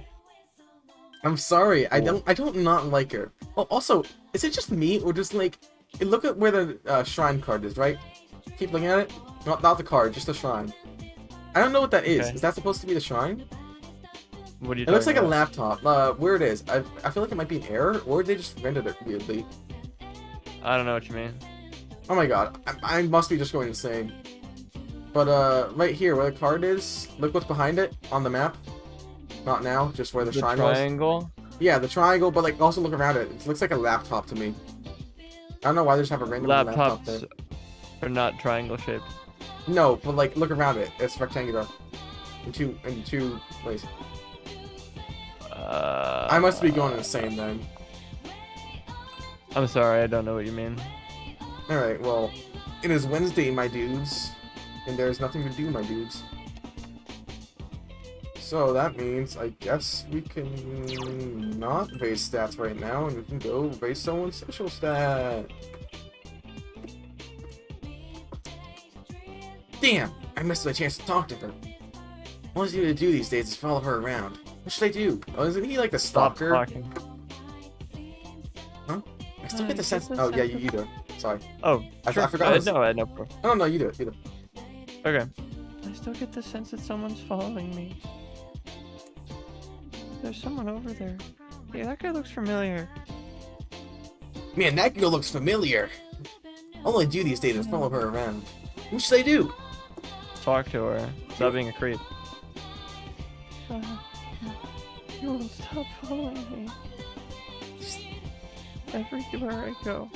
I'm sorry. I don't not like her. Well, also, is it just me or just like look at where the shrine card is, right? Keep looking at it. Not the card, just the shrine. I don't know what that is. Okay. Is that supposed to be the shrine? What are you It looks like talking a about? laptop. Where it is, I feel like it might be an error, or they just rendered it weirdly. I don't know what you mean. Oh my god, I must be just going insane. But right here, where the card is, look what's behind it on the map. Not now, just where the The shrine was. triangle? Yeah, the triangle, but like also look around it. It looks like a laptop to me. I don't know why they just have a random laptop there. Laptops are not triangle shaped. No, but like look around it. It's rectangular. In two ways. I must be going insane then. I'm sorry, I don't know what you mean. Alright, well, it is Wednesday, my dudes. And there's nothing to do, my dudes. So that means, I guess we can not base stats right now, and we can go base someone's social stat. Damn! I missed my chance to talk to her. All I need to do these days is follow her around. What should I do? Oh, isn't he like the Stop stalker? talking. Huh? I still get the sense. Oh, yeah, you do it. Sorry. Oh, I sure. forgot. No, I had no problem. Oh, no, you do it. You do it. Okay. I still get the sense that someone's following me. There's someone over there. Hey, that guy looks familiar. Man, that girl looks familiar. All I do these days is follow her around. What should I do? Talk to her. Stop being a creep. You will stop following me. Everywhere I go.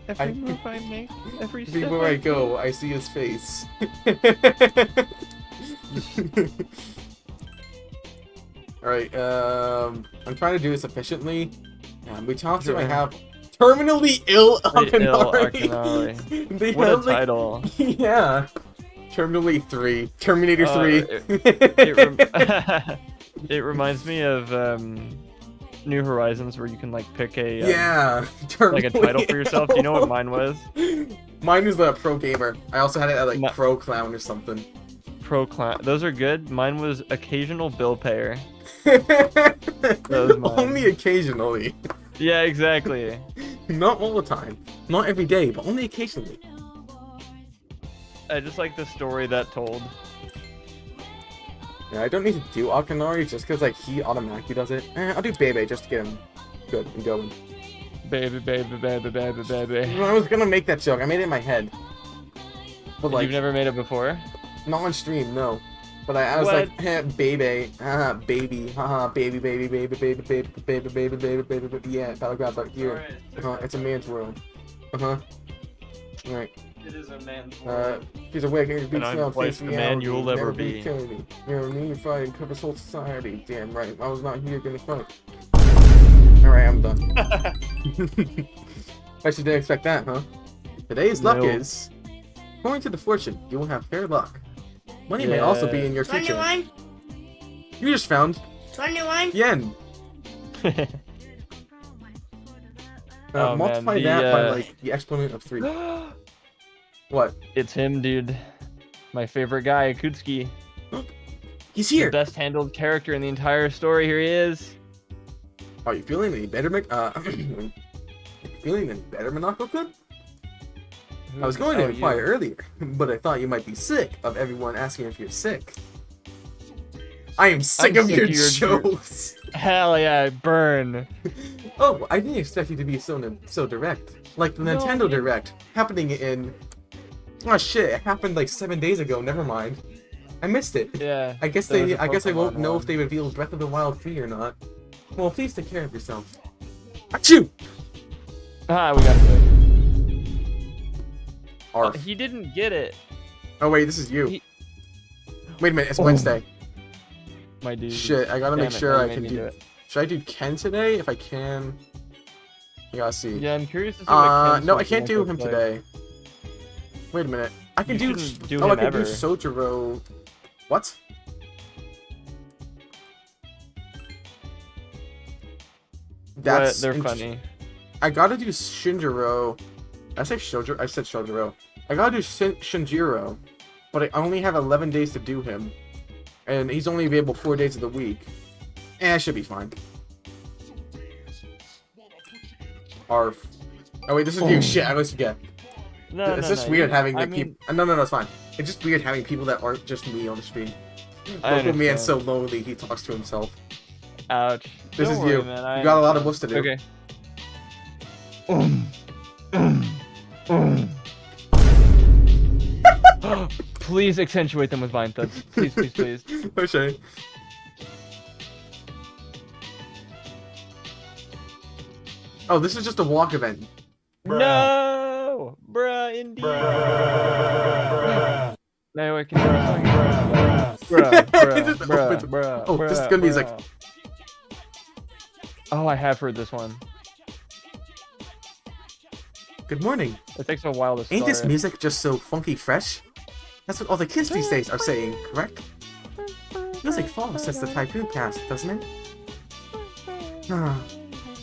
Every move I make. Every step Everywhere I go, I see his face. Alright, I'm trying to do this efficiently. We talked to I have terminally ill Akinari. They What a have, like, title. yeah. Terminally 3. Terminator 3. It reminds me of New Horizons, where you can like pick a yeah, like a title for yourself. Do you know what mine was? Mine was the pro gamer. I also had it at like My- pro clown or something. Pro Clown. Those are good. Mine was occasional bill payer. was mine. Only occasionally. Yeah, exactly. Not all the time. Not every day, but only occasionally. I just like the story that told. Yeah, I don't need to do Akinari just because like he automatically does it. I'll do Bebe just to get him good and going. Baby, baby, baby, baby, baby. I was gonna make that joke. I made it in my head. But like, You've never made it before? not on stream, no. But I was What? like, Bebe, baby, haha, baby, baby, baby, baby, baby, baby, baby, baby, baby, baby, yeah, battleground, but here, it's a man's world. Alright. It is a man's world. He's a wicked, big And I'm smell, twice face the man reality, you'll ever never be. Kennedy. You know me, fight and cover this whole society. Damn right, I was not here gonna fight. Alright, I'm done. I should didn't expect that, huh? Today's luck No. is, according to the fortune, you will have fair luck. Money may also be in your future. 21? You just found 21? yen. Oh, Multiply man, that by like the exponent of 3. What? It's him, dude. My favorite guy, Akutsuki. He's The here. best handled character in the entire story. Here he is. Are you feeling any better, feeling any better, Monako-kun? I was going to Oh, inquire you. earlier, but I thought you might be sick of everyone asking if you're sick. I am sick I'm of sick your of your jokes. Hell yeah, burn. Oh, I didn't expect you to be so direct. Like the No, Nintendo you- Direct happening in. Oh shit! It happened like 7 days ago. Never mind. I missed it. Yeah. I guess there was they. a I guess I won't Pokemon know one. if they reveal Breath of the Wild 3 or not. Well, please take care of yourself. Achoo! Ah, we got it. Arf. He didn't get it, Oh wait, this is you. he- Wait a minute, it's Oh. Wednesday. my dude. Shit, I gotta Damn make it, sure now I you made can me do. it. Should I do Ken today? If I can. I gotta see. Yeah, I'm curious to see what Ken's No, I social can't do looks him like. today. Wait a minute. I can You do. shouldn't do Oh, I him can ever. do Sojiro. What? But they're int- funny. I gotta do Shinjiro. I say Shojiro. I said Shojiro. I gotta do Shinjiro, but I only have 11 days to do him, and he's only available 4 days of the week. I should be fine. Arf. Oh wait, this is you. Shit, I always forget. No, It's no, just no, weird you- having I like mean, people. No, it's fine. It's just weird having people that aren't just me on the stream. I Local man so understand. lonely he talks to himself. Ouch. This Don't is worry, you. man. I You got a lot of understand. woofs to do. Okay. Please accentuate them with vine thuds. Please, please, please. Okay. Oh, this is just a walk event. No, bruh, indeed. Now I can It just opens- Oh, this is good music. Oh, I have heard this one. Good morning. It takes a while to start. Ain't this music just so funky fresh? That's what all the kids these days are saying, correct? Feels like fall since the typhoon passed, doesn't it?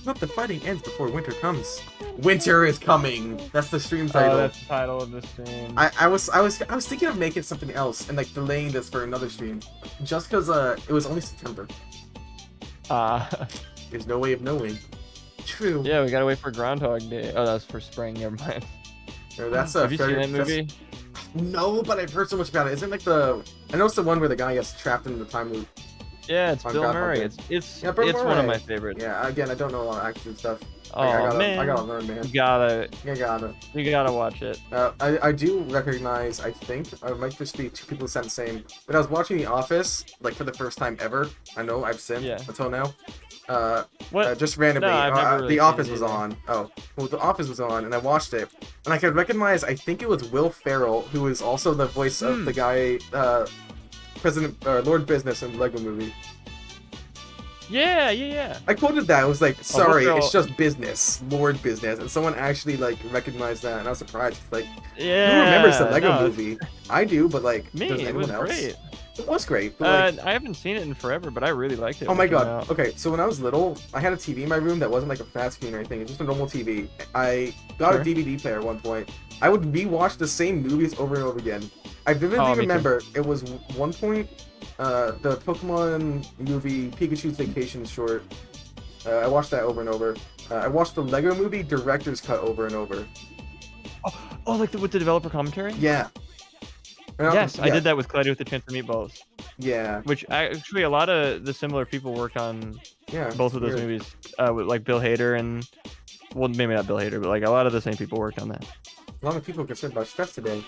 Hope the fighting ends before winter comes. Winter is coming. That's the stream title. Oh, that's the title of the stream. I was thinking of making something else and like delaying this for another stream, just because it was only September. There's no way of knowing. True. Yeah, we gotta wait for Groundhog Day. Oh, that's for spring. Never mind. No, that's Have you seen that movie? No, but I've heard so much about it. Isn't it like the? I know it's the one where the guy gets trapped in the time loop. Yeah, it's On Bill Groundhog Murray. Day. It's Yeah, Bill one of Murray. my favorites. Yeah, again, I don't know a lot of action stuff. Oh I man, gotta learn, man. you gotta You gotta. watch it. I do recognize. I think I might just be two people who sound the same. But I was watching The Office like for the first time ever. I know I've sinned until now. What? Just randomly, No, I've never really The seen Office it was either. on. Oh, well, The Office was on, and I watched it, and I could recognize. I think it was Will Ferrell, who is also the voice of the guy, President Lord Business in the Lego Movie. Yeah. I quoted that. I was like, "Sorry, Ferrell- it's just business, Lord Business," and someone actually like recognized that, and I was surprised. Like, Yeah. who remembers the Lego no, movie? I do, but like, Me, does it anyone was else? great. It was great. But, like, I haven't seen it in forever, but I really liked it. oh when my it came god. out. Okay, so when I was little, I had a TV in my room that wasn't like a flat screen or anything. It was just a normal TV. I got Sure. a DVD player at one point. I would rewatch the same movies over and over again. I vividly Oh, me too. remember it was one point, the Pokemon movie Pikachu's Vacation short. I watched that over and over. I watched the Lego movie director's cut over and over. Oh, like with the developer commentary? Yeah. Yes, I Yeah. did that with Clyde with the Chance of Meatballs. Yeah. Which actually a lot of the similar people worked on Yeah. both of those weird. movies. With like Bill Hader and, well, maybe not Bill Hader, but like a lot of the same people worked on that. A lot of people are concerned about stress today.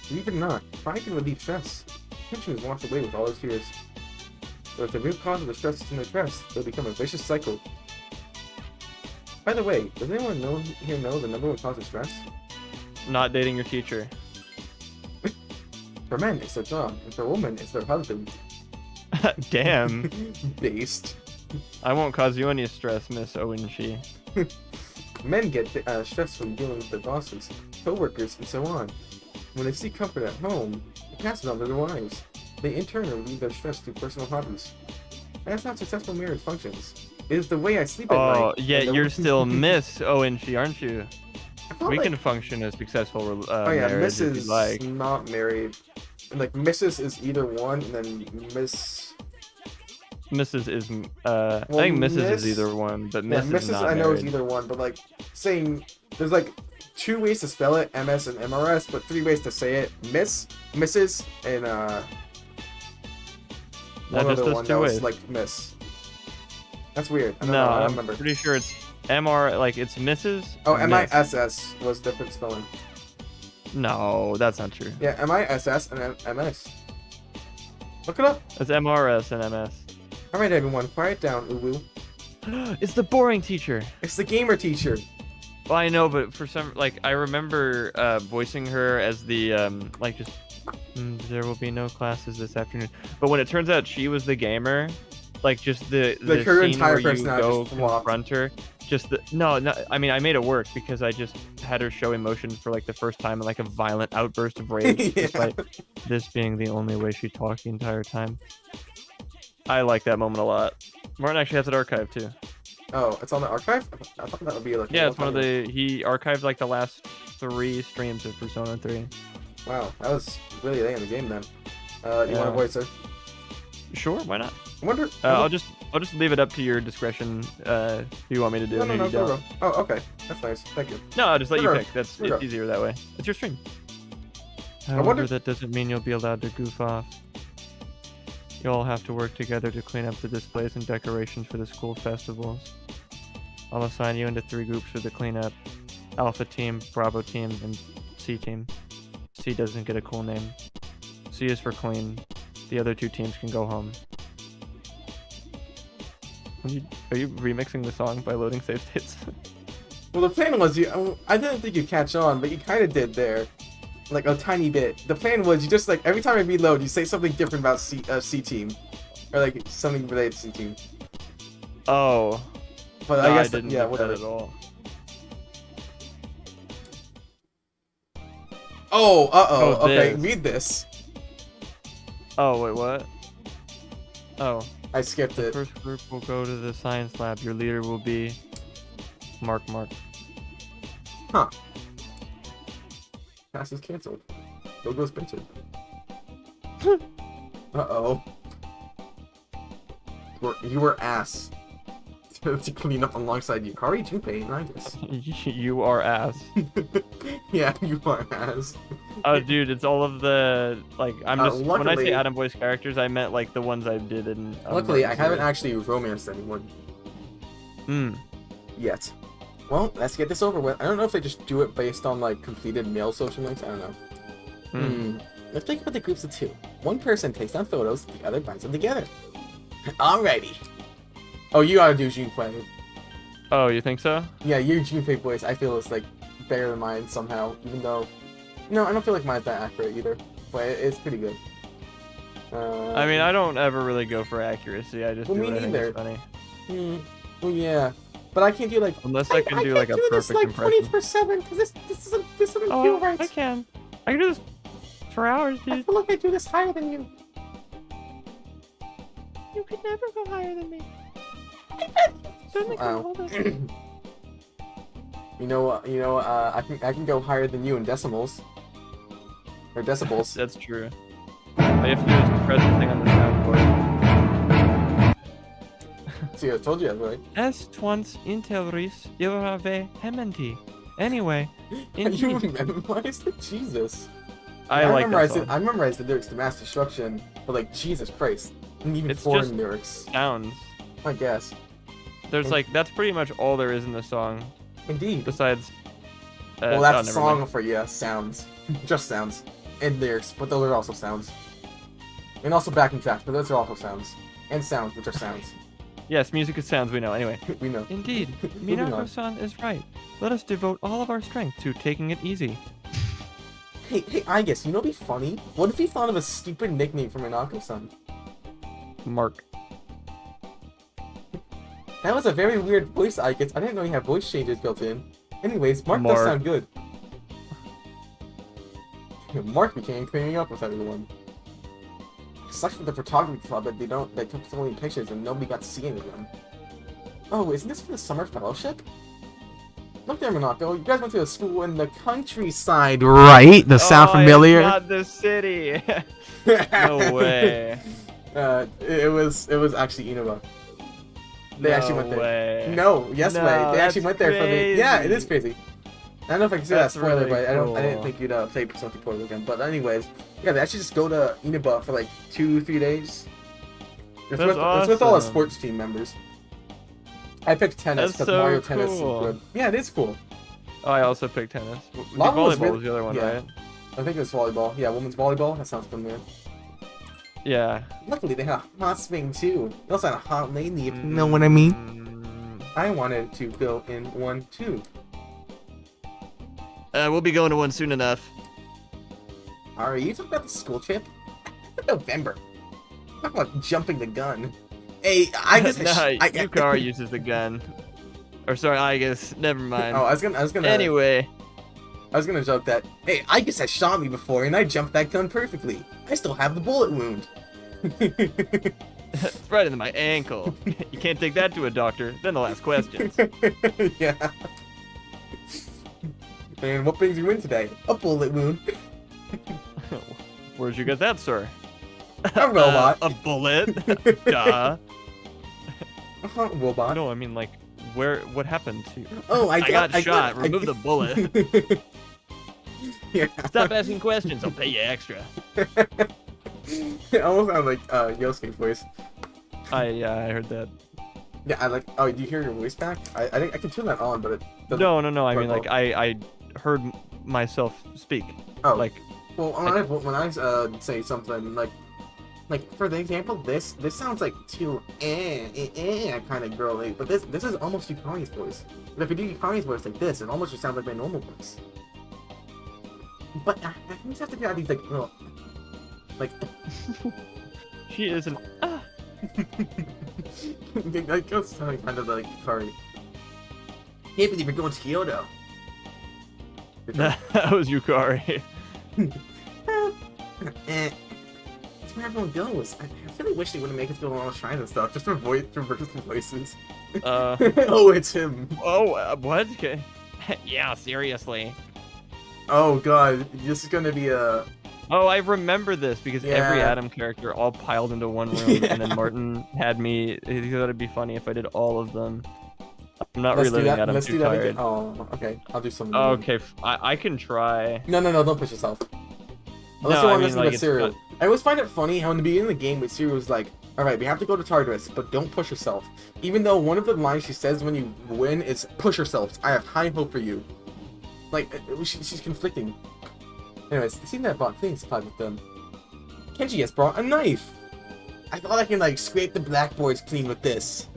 Believe it or not, pride can relieve stress. Tension is washed away with all its tears. But if the root cause of the stress is in the stress, it'll become a vicious cycle. By the way, does anyone here know the number one cause of stress? Not dating your teacher. For men, it's their job, and for women, it's their husband. Damn. Based. I won't cause you any stress, Miss Owen She. Men get stress from dealing with their bosses, co-workers, and so on. When they seek comfort at home, they pass it on to their wives. They in turn relieve their stress through personal hobbies. That's how successful marriage functions. It is the way I sleep at night. Oh, yeah, and the- you're still Miss Owen She, aren't you? I felt We like- can function as successful Oh yeah, marriage if Mrs. you like. not married. And like Mrs. is either one, and then Miss. Mrs. is Well, I think Mrs. Miss- is either one, but Yeah, Miss is Mrs. not I know is married. either one, but like saying there's like two ways to spell it, MS and MRS, but three ways to say it: Miss, Mrs. and one Not just other those one two that was ways. like Miss. That's weird. I don't No, know. I don't I'm remember. pretty sure it's MR, like it's Mrs. Oh, Miss. MISS was different spelling. No, that's not true. Yeah, MISS and MS. Look it up. It's MRS and MS. All right, everyone, quiet down, uwu. It's the boring teacher. It's the gamer teacher. Well, I know, but for some, like, I remember voicing her as the, like, just, there will be no classes this afternoon. But when it turns out she was the gamer, like, just the her scene entire where you personality go just flopped. confront her, just the, no, I mean, I made it work because I just had her show emotion for, like, the first time in, like, a violent outburst of rage, despite this being the only way she talked the entire time. I like that moment a lot. Martin actually has it archived, too. Oh, it's on the archive? I thought that would be like. Yeah, it's one of the, he archived like the last 3 streams of Persona 3. Wow, that was really late in the game then. You want to Yeah. voice her? Sure, why not? I wonder. I'll just leave it up to your discretion. Who you want me to do? No, and no, who no, you go, don't. go. Oh, okay. That's nice. Thank you. No, I'll just let you Sure. pick. That's Sure. it's easier that way. It's your stream. I However, wonder- that doesn't mean you'll be allowed to goof off. You all have to work together to clean up the displays and decorations for the school festivals. I'll assign you into 3 groups for the cleanup. Alpha Team, Bravo Team, and C Team. C doesn't get a cool name. C is for clean. The other 2 teams can go home. Are you remixing the song by loading save states? Well, the plan was I didn't think you'd catch on, but you kind of did there. Like a tiny bit. The plan was you just like every time I reload, you say something different about C Team, or like something related to C Team. Oh, but no, I guess I didn't yeah, get whatever. that at all. Oh, Oh, okay, this. read this. Oh, wait, what? Oh, I skipped the it. first group will go to the science lab. Your leader will be Mark. Huh. Pass is canceled. Go go Spencer. Uh-oh. You were ass. To clean up alongside you. Kari, Junpei, and I guess. You are ass. Yeah, you are ass. Oh, dude, it's all of the like. I'm just when I say luckily- Adam voice characters, I meant like the ones I did in. Luckily, I Martin haven't series. actually romanced anyone Hmm. yet. Well, let's get this over with. I don't know if they just do it based on like completed male social links. I don't know. Let's think about the groups of 2. One person takes down photos, the other binds them together. Alrighty. Oh, you gotta do Junpei. Oh, you think so? Yeah, your Junpei voice, I feel is like better than mine somehow, even though... No, I don't feel like mine's that accurate either, but it's pretty good. I mean, I don't ever really go for accuracy. I just Well, do me what I think neither. is funny. Well, yeah. But I can't do like... Unless I can do can't like a do this perfect like impression. 24/7, because this doesn't feel Oh, right. I can. I can do this for hours, I dude. feel like I do this higher than you. You could never go higher than me. Certainly Wow. can hold it. You know, I can go higher than you in decimals. Or decibels. That's true. All you have to do is press the thing on the soundboard. See, I told you that, right? Est once interis irave hementi. Anyway, You indeed. memorized it? Jesus. I like that memorized song. it. I memorized the lyrics to Mass Destruction, but like Jesus Christ, and even It's foreign just- lyrics. Sounds. I guess. There's like that's pretty much all there is in the song. Indeed. Besides. Well, that's oh, a never song mind. for sounds, just sounds, and lyrics, but those are also sounds, and also backing tracks, but those are also sounds, and sounds, which are sounds. Yes, music is sounds. We know. Anyway. We know. Indeed, Moving on. Minako-san is right. Let us devote all of our strength to taking it easy. Hey, I guess, you know what'd be funny? What if he thought of a stupid nickname for Minako-san? Mark. That was a very weird voice icon. I didn't know you had voice changes built in. Anyways, Mark does Mark. sound good. Mark became cleaning up with everyone. Sucks for the photography club that they took so many pictures and nobody got to see any of them. Oh, isn't this for the summer fellowship? Look there, Monaco. You guys went to a school in the countryside, right? The sound familiar? It's not the city. No way. It was actually Innova. They actually went there. Way. No, yes No, way. They actually that's went there for the. Yeah, it is crazy. crazy. I don't know if I can say that That's spoiler, really but I didn't cool. think you'd play Persona 4 again. But anyways, yeah, they actually just go to Inaba for like 2-3 days. It's That's with all the awesome. sports team members. I picked tennis That's because so Mario Tennis is cool. good. Yeah, it is cool. Oh, I also picked tennis. Lava was Volleyball really- was the other one, yeah. right? I think it was volleyball. Yeah, women's volleyball. That sounds familiar. Yeah. Luckily, they had a hot swing too. They also had a hot lady, if you know what I mean. I wanted to go in one too. We'll be going to one soon enough. Are you talking about the school trip? November. Talk about jumping the gun. Hey, I guess Nah, Yukari uses the gun. Or sorry, I guess. Never mind. Oh, I was gonna. Anyway. I was gonna joke that. Hey, I guess I shot me before, and I jumped that gun perfectly. I still have the bullet wound. It's right into my ankle. You can't take that to a doctor. Then they'll ask questions. Yeah. And what brings you in today? A bullet wound. Where'd you get that, sir? A robot. A bullet? Duh. Robot. No, I mean, like, what happened to you? Oh, I got shot. Remove the bullet. Yeah. Stop asking questions. I'll pay you extra. It almost sounded like Yosuke's voice. Yeah, I heard that. Yeah, I like. Oh, do you hear your voice back? I can turn that on, but it doesn't. No. I mean, work like, I heard myself speak. Oh. Like, Well, when I say something like for the example, this sounds like too kind of girly, but this is almost Yukari's voice. And if you do Yukari's voice like this, it almost just sounds like my normal voice. But I just have to get out these like little like. she is an. That goes sounding kind of like Yukari. Can't believe we're going to Kyoto. That was Yukari. That's where everyone goes. I really wish they wouldn't make us go on all the shrines and stuff, just to reverse the voices. Oh, it's him. Oh, what? Okay. Yeah, seriously. Oh god, this is gonna be a. Oh, I remember this because every Yeah. Adam character all piled into one room, and then Martin had me. He thought it'd be funny if I did all of them. I'm not Let's do reliving that. that. I'm Let's too do that tired. again. Oh, okay. I'll do something. Okay, I can try. No, don't push yourself. Unless No, you I want to mean, listen like, to it's Serial. not- I always find it funny how in the beginning of the game, with Serial was like, "All right, we have to go to Tartarus, but don't push yourself." Even though one of the lines she says when you win is "Push yourselves. I have high hope for you." Like she's conflicting. Anyways, it seemed that I bought things supplied with them. Kenji has brought a knife. I thought I can like scrape the blackboards clean with this.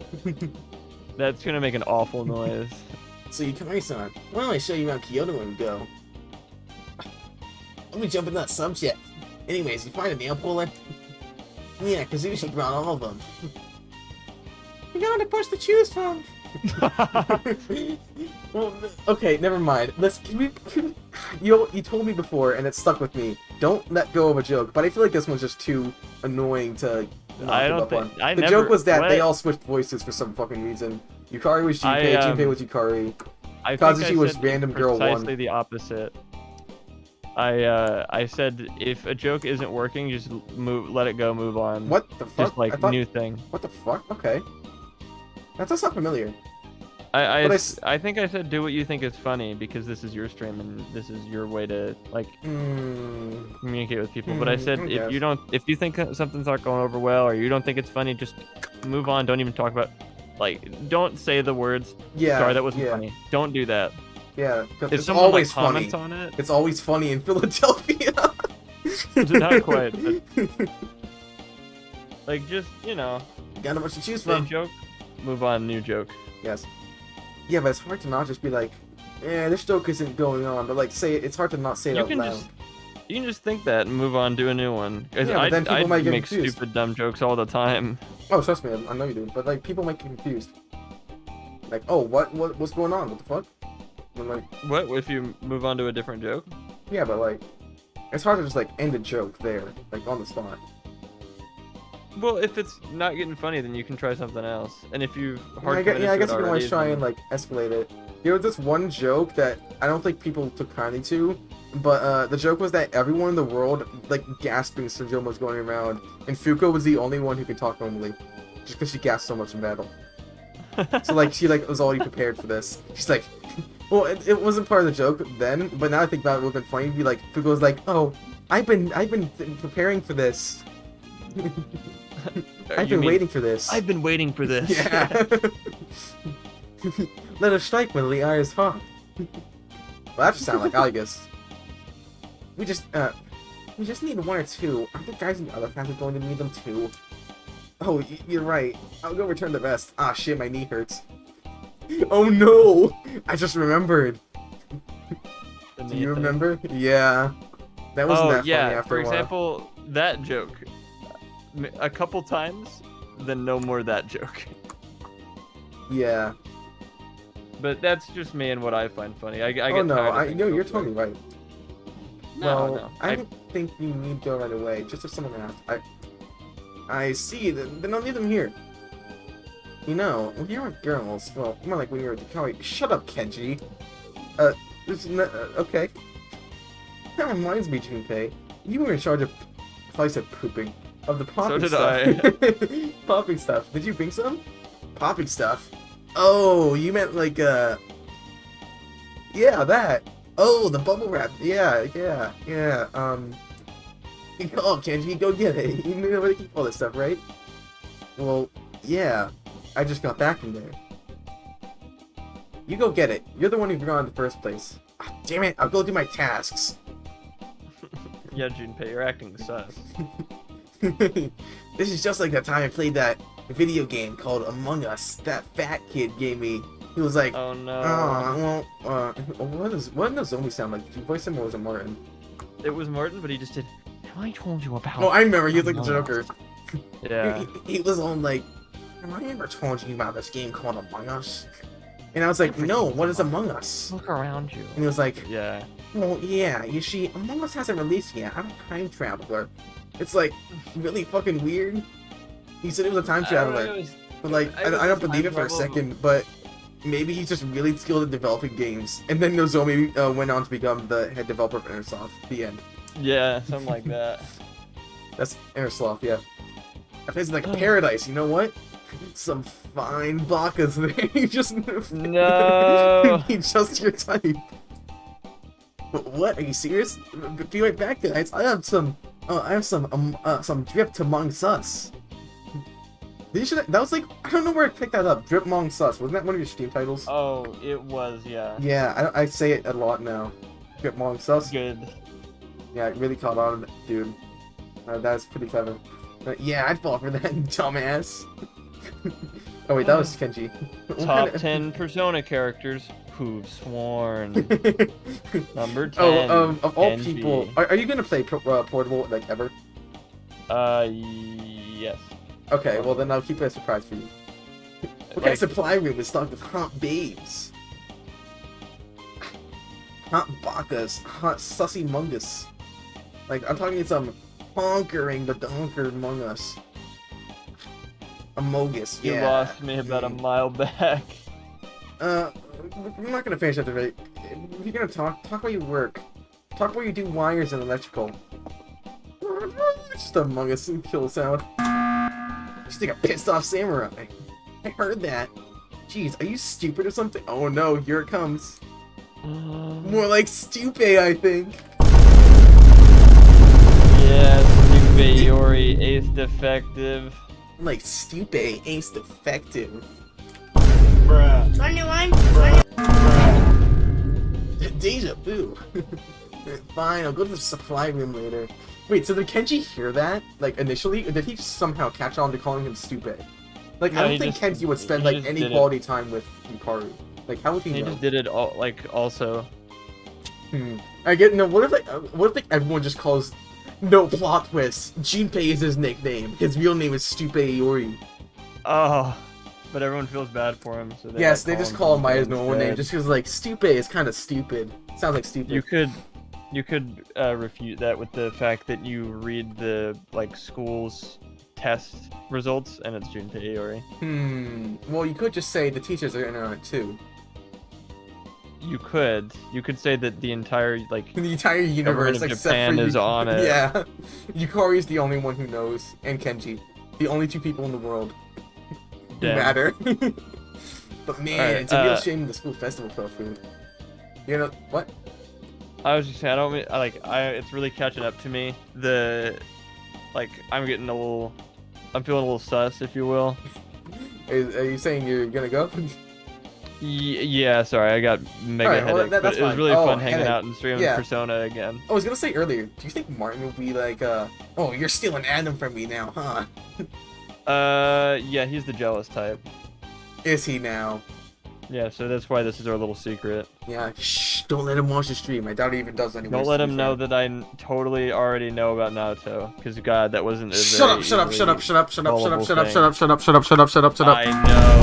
That's gonna make an awful noise. So you come here, son. Why don't I show you around Kyoto when we go? Let me jump in that subject. Anyways, you find a nail puller? Yeah, Kazushi brought all of them. You got a bunch to choose from. Well, okay, never mind. You told me before, and it stuck with me. Don't let go of a joke, but I feel like this one's just too annoying to not I give don't up think- on. I The never- joke was that what? they all switched voices for some fucking reason. Yukari was Junpei, Junpei was Yukari. I think Kazushi I was said Random Girl 1. Precisely the opposite. I said if a joke isn't working, just let it go, move on. What the fuck? Just like I thought, new thing. What the fuck? Okay. That does sound familiar. I think I said do what you think is funny because this is your stream and this is your way to like communicate with people. But I said I guess. if you think something's not going over well or you don't think it's funny, just move on. Don't even talk about don't say the words. Yeah. Sorry, that wasn't yeah, funny. Don't do that. Yeah, because If it's someone always like, funny. comments on it, It's always funny in Philadelphia. not quite. But, like just Got a bunch to choose say from. joke, move on, new joke. Yes. Yeah, but it's hard to not just be like, this joke isn't going on. But like, it's hard to not say it out loud. You can just think that and move on, do a new one. 'Cause Yeah, but then people I might get make confused. stupid, dumb jokes all the time. Oh, trust me, I know you do. But like, people might get confused. Like, oh, what's going on? What the fuck? And like, What if you move on to a different joke? yeah, but like, it's hard to just like end a joke there, like on the spot. Well, if it's not getting funny, then you can try something else. And if you've I guess you can always try and like escalate it. There was this one joke that I don't think people took kindly to, but the joke was that everyone in the world like gasping syndrome was going around, and Fuko was the only one who could talk normally, just because she gasped so much in battle. So like she like was already prepared for this. She's like, well, it wasn't part of the joke then, but now I think that would have been funny. Be like, Fuko was like, oh, I've been preparing for this. I've been waiting for this. I've been waiting for this. Yeah. Let us strike when the eye is hot. Well, that just sound like August. We just need one or two. Aren't the guys in the other family going to need them too? Oh, you're right. I'll go return the rest. Ah, shit, my knee hurts. Oh no! I just remembered. Do you remember? Yeah. That wasn't that funny after for a while. example, that joke. A couple times, then no more that joke. Yeah. But that's just me and what I find funny. I get Oh no, tired of you're things totally right. No, Well, no. I don't think you need to go right away. Just if someone asks. I see. Then I'll leave them here. You know, when you're with girls, well, more like when you're with the Kawai. Shut up, Kenji. Okay. That reminds me, Junpei. You were in charge of. I thought I said pooping. Of the popping did stuff. Popping stuff. Did you bring some? Popping stuff. Oh, you meant like yeah, that. Oh, the bubble wrap. Yeah. Oh, Kenji, go get it. You know where to keep all this stuff, right? Well, yeah. I just got back from there. You go get it. You're the one who forgot in the first place. Ah, damn it, I'll go do my tasks. Yeah, Junpei, you're acting sus. This is just like that time I played that video game called Among Us. That fat kid gave me. He was like, Oh no. what does Zombie sound like? Did you voice him or was it Martin? It was Martin, but he just did. Have I told you about? Oh, I remember. He was like the Among Us? Joker. Yeah. He was on like, have I ever told you about this game called Among Us? And I was like, no, what is Among Us? Look around you. And he was like, Yeah. well, yeah, you see, Among Us hasn't released yet. I'm a time traveler. It's like really fucking weird. He said he was a time traveler, but like, I don't believe it for a second. But maybe he's just really skilled at developing games. And then Nozomi went on to become the head developer of Airsoft. The end. Yeah, something like that. That's Airsoft, yeah. That place is like paradise. You know what? Some fine bakas there. You just No. He's just your type. But what? Are you serious? Be right back, guys. I have some drip amongst us. That was like, I don't know where I picked that up. Drip amongst us. Wasn't that one of your Steam titles? Oh, it was, yeah. Yeah, I say it a lot now. Drip amongst us. Good. Yeah, it really caught on, dude. That's pretty clever. Yeah, I'd fall for that, dumbass. Oh wait, that was Kenji. Top 10 Persona characters who've sworn. Number 10. Oh, of all Kenji. people, are you gonna play Portable like ever? Yes. Okay, well then I'll keep it a surprise for you. Okay, Like- supply room is stocked with hot babes. Hot bakas, hot sussy mungus. Like, I'm talking some conquering the donker among us. Amogus, You yeah. lost me about a mile back. We're not gonna finish at the rate. If you're gonna talk about your work. Talk about you do wires and electrical. It's just Among Us kill sound. Just like a pissed off samurai. I heard that. Jeez, are you stupid or something? Oh no, here it comes. More like stupid, I think. Yes, Junpei Iori, ace defective. Like stupid, ace defective. Bruh. 21. Deja vu. Fine, I'll go to the supply room later. Wait, so did Kenji hear that? Like, initially? Or did he just somehow catch on to calling him stupid? Like, No, I don't he think just- Kenji would spend, he like, just any did it. quality time with Hikaru. Like, how would he He know? just did it all, like, also. I get, no, what if, like, everyone just calls, no plot twist, Junpei is his nickname. His real name is Stupe Iori. Oh, but everyone feels bad for him. So Yes, they just call him by his Junpei normal name, instead. just because, like, Stupe is kind of stupid. Sounds like stupid. You could refute that with the fact that you read the like school's test results and it's Junpei Iori. Well, you could just say the teachers are in on it, too. You could say that the entire like The entire universe, of except Japan for is on it. Yeah, Yukari is the only one who knows, and Kenji, the only two people in the world who Damn. matter. But man, Alright, it's a real shame the school festival fell through. You know what? I was just saying, it's really catching up to me. I'm feeling a little sus, if you will. Are you saying you're gonna go? Yeah, sorry, I got mega Alright, well, headache, but that's it was fine. really Oh, fun hanging headache. out and streaming Yeah. Persona again. I was gonna say earlier, do you think Martin will be like, oh, you're stealing Adam from me now, huh? Yeah, he's the jealous type. Is he now? Yeah, so that's why this is our little secret. Yeah, shh, don't let him watch the stream. I doubt he even does anymore. Don't let him know that I totally already know about Naruto, because God, that wasn't a Shut very up, shut up, shut up, easily shut up, shut up, shut up, solvable shut up, thing. shut up, shut up, shut up, shut up, shut up, shut up. I know.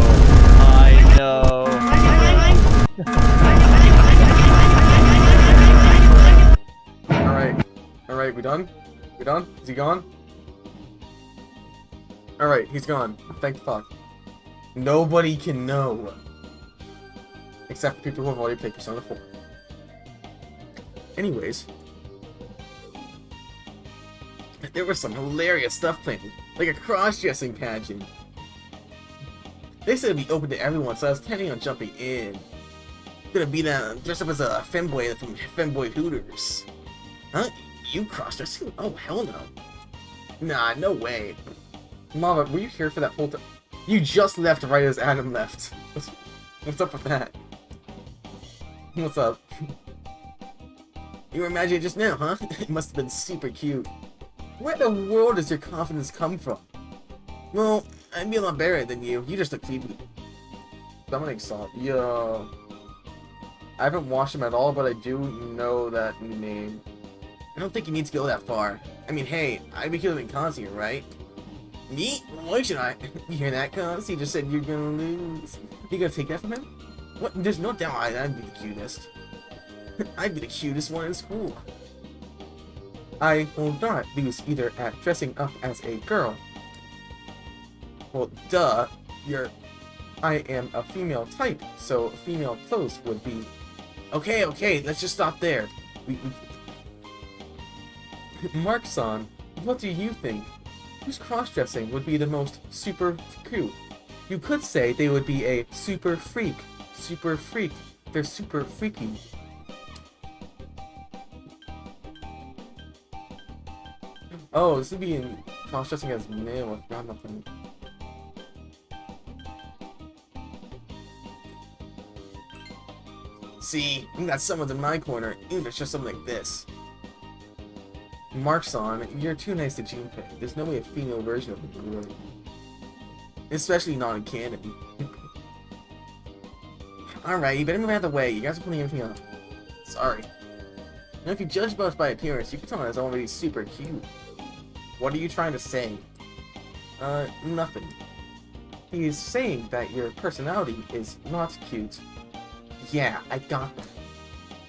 Alright, we done? We done? Is he gone? Alright, he's gone. Thank fuck. Nobody can know. Except for people who have already played Persona 4. Anyways. There was some hilarious stuff planned. Like a cross-dressing pageant. They said it'd be open to everyone, so I was planning on jumping in. Gonna be dressed up as a femboy from Femboy Hooters. Huh? You cross-dressing? Oh, hell no. Nah, no way. Mama, were you here for that whole time? You just left right as Adam left. What's up with that? What's up? You were imagining it just now, huh? It must have been super cute. Where in the world does your confidence come from? Well, I'd be a lot better than you. You just look Phoebe. Stomach salt. Yo. I haven't watched him at all, but I do know that name. I don't think you need to go that far. I mean, hey, I'd be cuter than Conzi, right? Me? Why should I? You hear that, Cons? He just said you're gonna lose. You gonna take that from him? What? There's no doubt I'd be the cutest. I'd be the cutest one in school. I will not lose either at dressing up as a girl. Well, duh. I am a female type, so female clothes would be... Okay, let's just stop there. Mark-san, what do you think? Whose cross-dressing would be the most super cute? You could say they would be a super freak. Super freak. They're super freaky. Oh, this would be in cross-dressing as male with nothing. See, you got someone in my corner, even if it's just something like this. Mark-san, you're too nice to Junpei. There's no way a female version of him would. Especially not in canon. Alright, you better move out of the way. You guys are pulling everything up. Sorry. Now, if you judge both by appearance, you can tell it's already super cute. What are you trying to say? Nothing. He is saying that your personality is not cute. Yeah, I got that.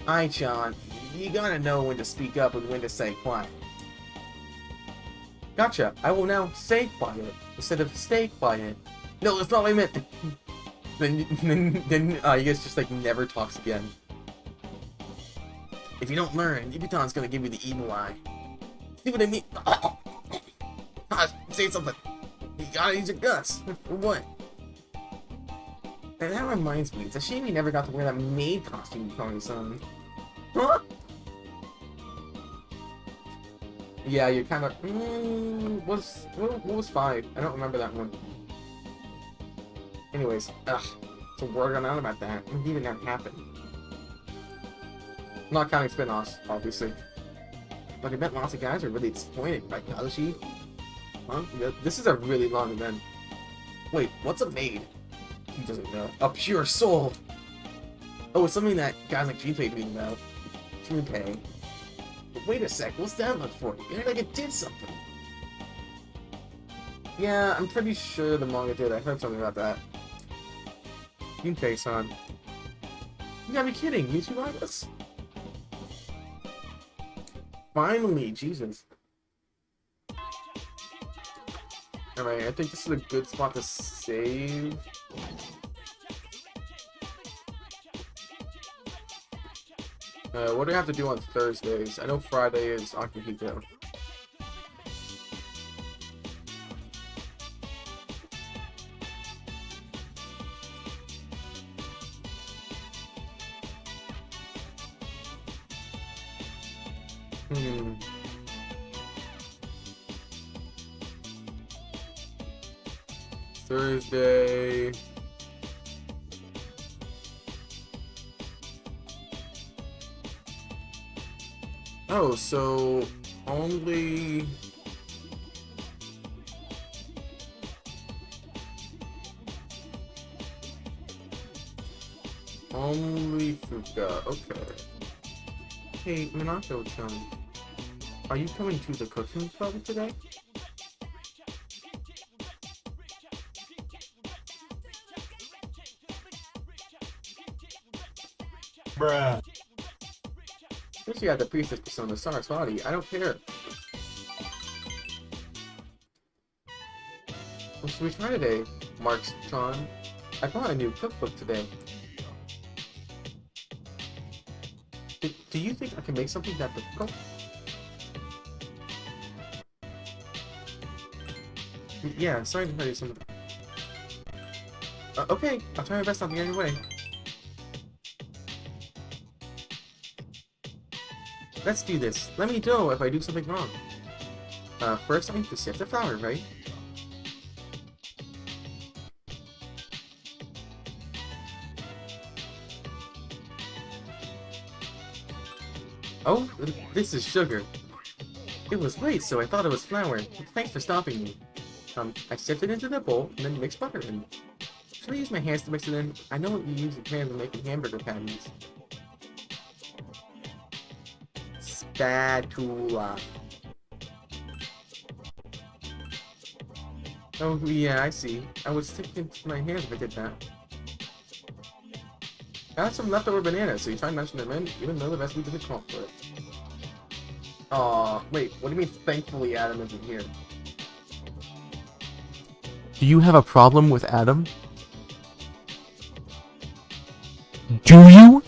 Ai-chan, you gotta know when to speak up and when to say quiet. Gotcha. I will now say quiet instead of stay quiet. No, that's not what I meant. then you guys just like never talks again. If you don't learn, Yubiton's gonna give you the evil eye. See what I mean? Say something. You gotta use your guts. For what? And that reminds me, it's a shame you never got to wear that maid costume you call son. Huh? Yeah, you kind of... what was 5? I don't remember that one. Anyways, so word on out about that. It didn't ever happen. Not counting spin-offs, obviously. But I bet lots of guys are really disappointed by Kazushi. Huh? This is a really long event. Wait, what's a maid? He doesn't know. A pure soul! Oh, it's something that guys like Junpei read about. Junpei. But wait a sec, what's that look for? You act like it did something. Yeah, I'm pretty sure the manga did. I heard something about that. Junpei-san. You gotta be kidding, you two like this? Finally, Jesus. Alright, I think this is a good spot to save. What do I have to do on Thursdays? I know Friday is Akihiko. Thursday. Oh, so only Fuka. Okay. Hey, Minato-chan, are you coming to the cooking club today? Bruh. Since you got the priestess Pissona Saraswati, I don't care. What should we try today, Marks-chan? I bought a new cookbook today. Do you think I can make something that difficult? Yeah, sorry to tell you something. Okay, I'll try my best not to get in your way. let's do this. Let me know if I do something wrong. First I need to sift the flour, right? Oh, this is sugar. It was late, so I thought it was flour. Thanks for stopping me. I sifted it into the bowl and then mixed butter in. Should I use my hands to mix it in? I know what you use your hands when making hamburger patties. Spatula. Oh yeah, I see. I would stick it into my hands if I did that. I had some leftover bananas, so you try munching them in, even though the recipe didn't call for it. Aw, wait, what do you mean thankfully Adam isn't here? Do you have a problem with Adam? Do you?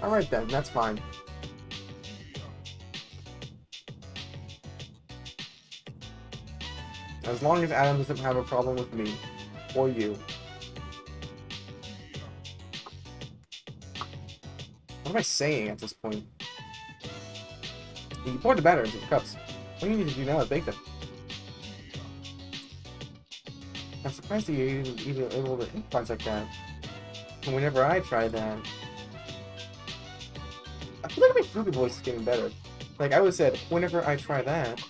Alright then, that's fine. As long as Adam doesn't have a problem with me. Or you. What am I saying at this point? You poured the batter into the cups. What do you need to do now is bake them. I'm surprised that you're even able to improvise like that. And whenever I try that... I feel like my Fruity voice is getting better. Like, I would have said, whenever I try that...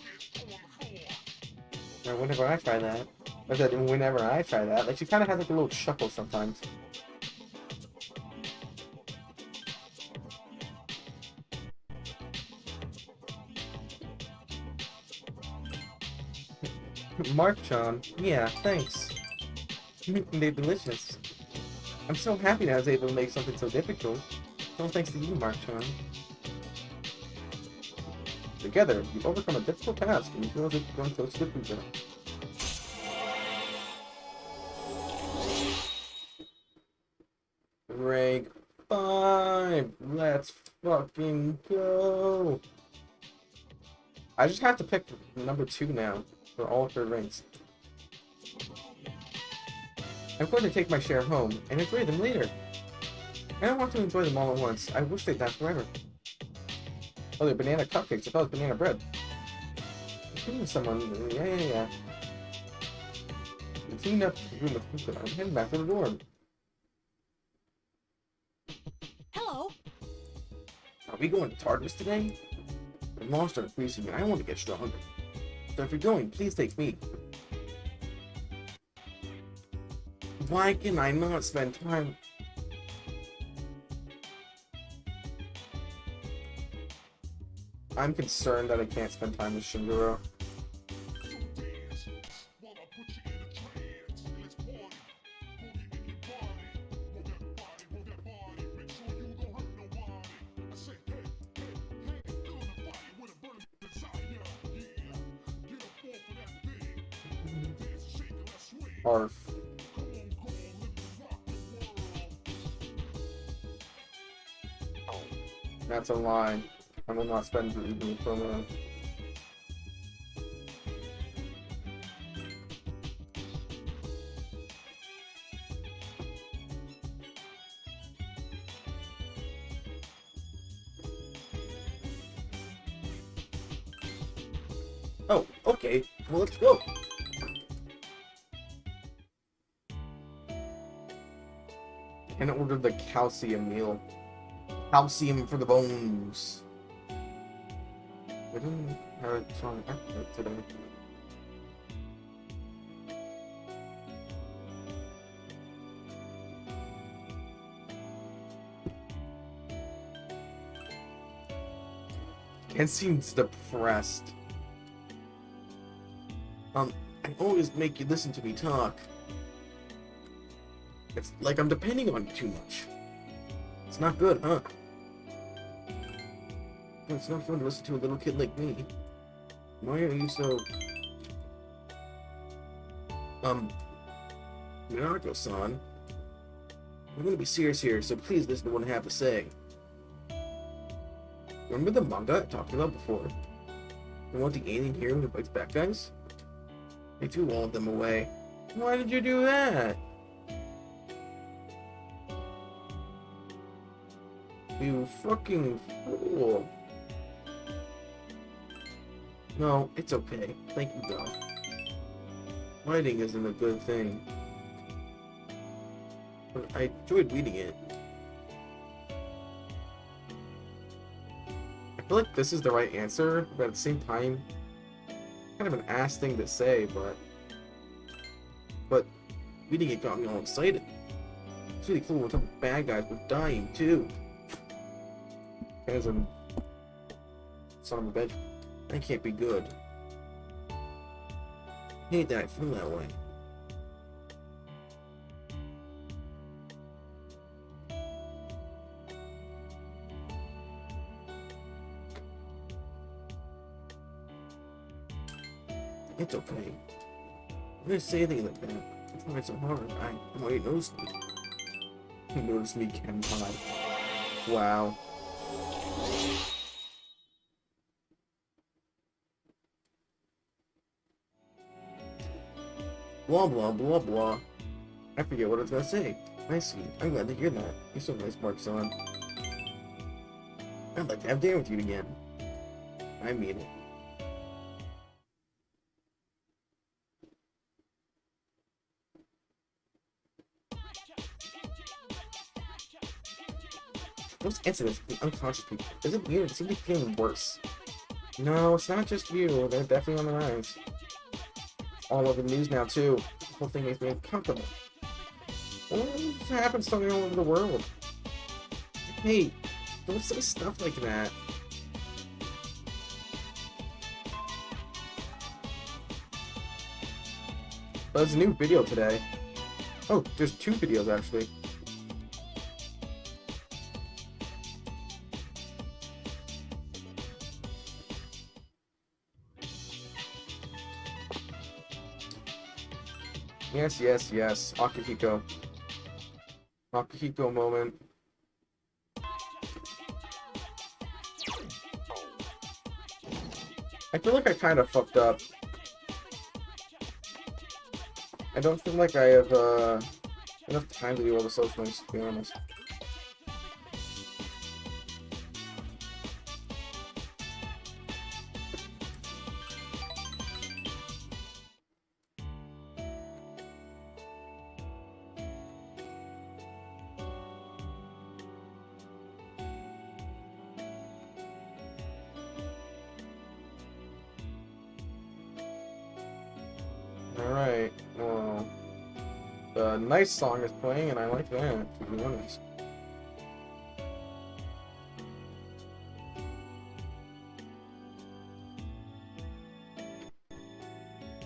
Or whenever I try that... I said, whenever I try that... Like, she kind of has like a little chuckle sometimes. Mark-chan, yeah, thanks. They're delicious. I'm so happy that I was able to make something so difficult. All thanks to you, Mark-chan. Together, you've overcome a difficult task, and you feel as if you're going close to the food zone. Rank 5! Let's fucking go! I just have to pick number 2 now. For all of her rings. I'm going to take my share home and enjoy them later. I don't want to enjoy them all at once. I wish they'd last forever. Oh, they're banana cupcakes. I thought it was banana bread. I'm kidding someone. Yeah. I'm cleaning up the room with food. I'm heading back to the dorm. Hello. Are we going to Tartarus today? The monster are increasing and I want to get stronger. So if you're going, please take me. Why can I not spend time? I'm concerned that I can't spend time with Shinguro. Arf. That's a lie. I will not spend the evening for a Oh, okay. Well, let's go. And order the calcium meal. Calcium for the bones. We didn't have a strong appetite today. Ken seems depressed. I always make you listen to me talk. It's like I'm depending on you too much. It's not good, huh? It's not fun to listen to a little kid like me. Why are you so... Minako-san. I'm gonna be serious here, so please listen to what I have to say. Remember the manga I talked about before? The one with the alien hero who fights bad guys? I threw all of them away. Why did you do that? You fucking fool. No, it's okay. Thank you, though. Writing isn't a good thing. But I enjoyed reading it. I feel like this is the right answer, but at the same time, kind of an ass thing to say, but reading it got me all excited. It's really cool when some bad guys were dying too. As a son of a bitch, that can't be good. I hate that I feel that way. It's okay. I'm gonna say anything like that. I'm trying so hard. Nobody noticed me. You noticed me, Ken Pie. Wow. Blah blah blah blah. I forget what I was gonna say. I see. I'm glad to hear that. You're so nice, Mark son. I'd like to have dinner with you again. I mean it. Those incidents with the unconscious people. Is it weird? It seems to be getting worse. No, it's not just you. They're definitely on the rise. All over the news now, too. The whole thing makes me uncomfortable. What happens to me all over the world? Hey, don't say stuff like that. There's a new video today. Oh, there's 2 videos, actually. Yes, yes, yes. Akihiko. Akihiko moment. I feel like I kind of fucked up. I don't feel like I have enough time to do all the social links, to be honest. Alright, well, the nice song is playing and I like that, to be honest.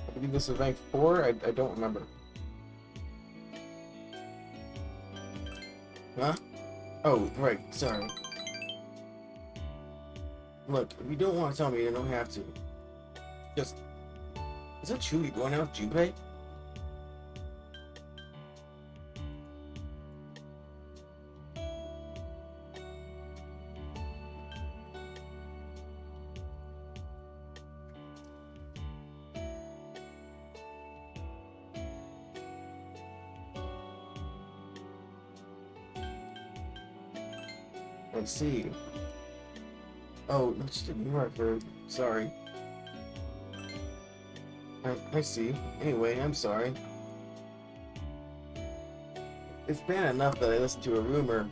I believe this is rank 4, I don't remember. Huh? Oh, right, sorry. Look, if you don't want to tell me, you don't have to. Just... Is that true? You're going out with Junpei? Let's see. Oh, that's just a new record. Sorry. I see. Anyway, I'm sorry. It's bad enough that I listened to a rumor,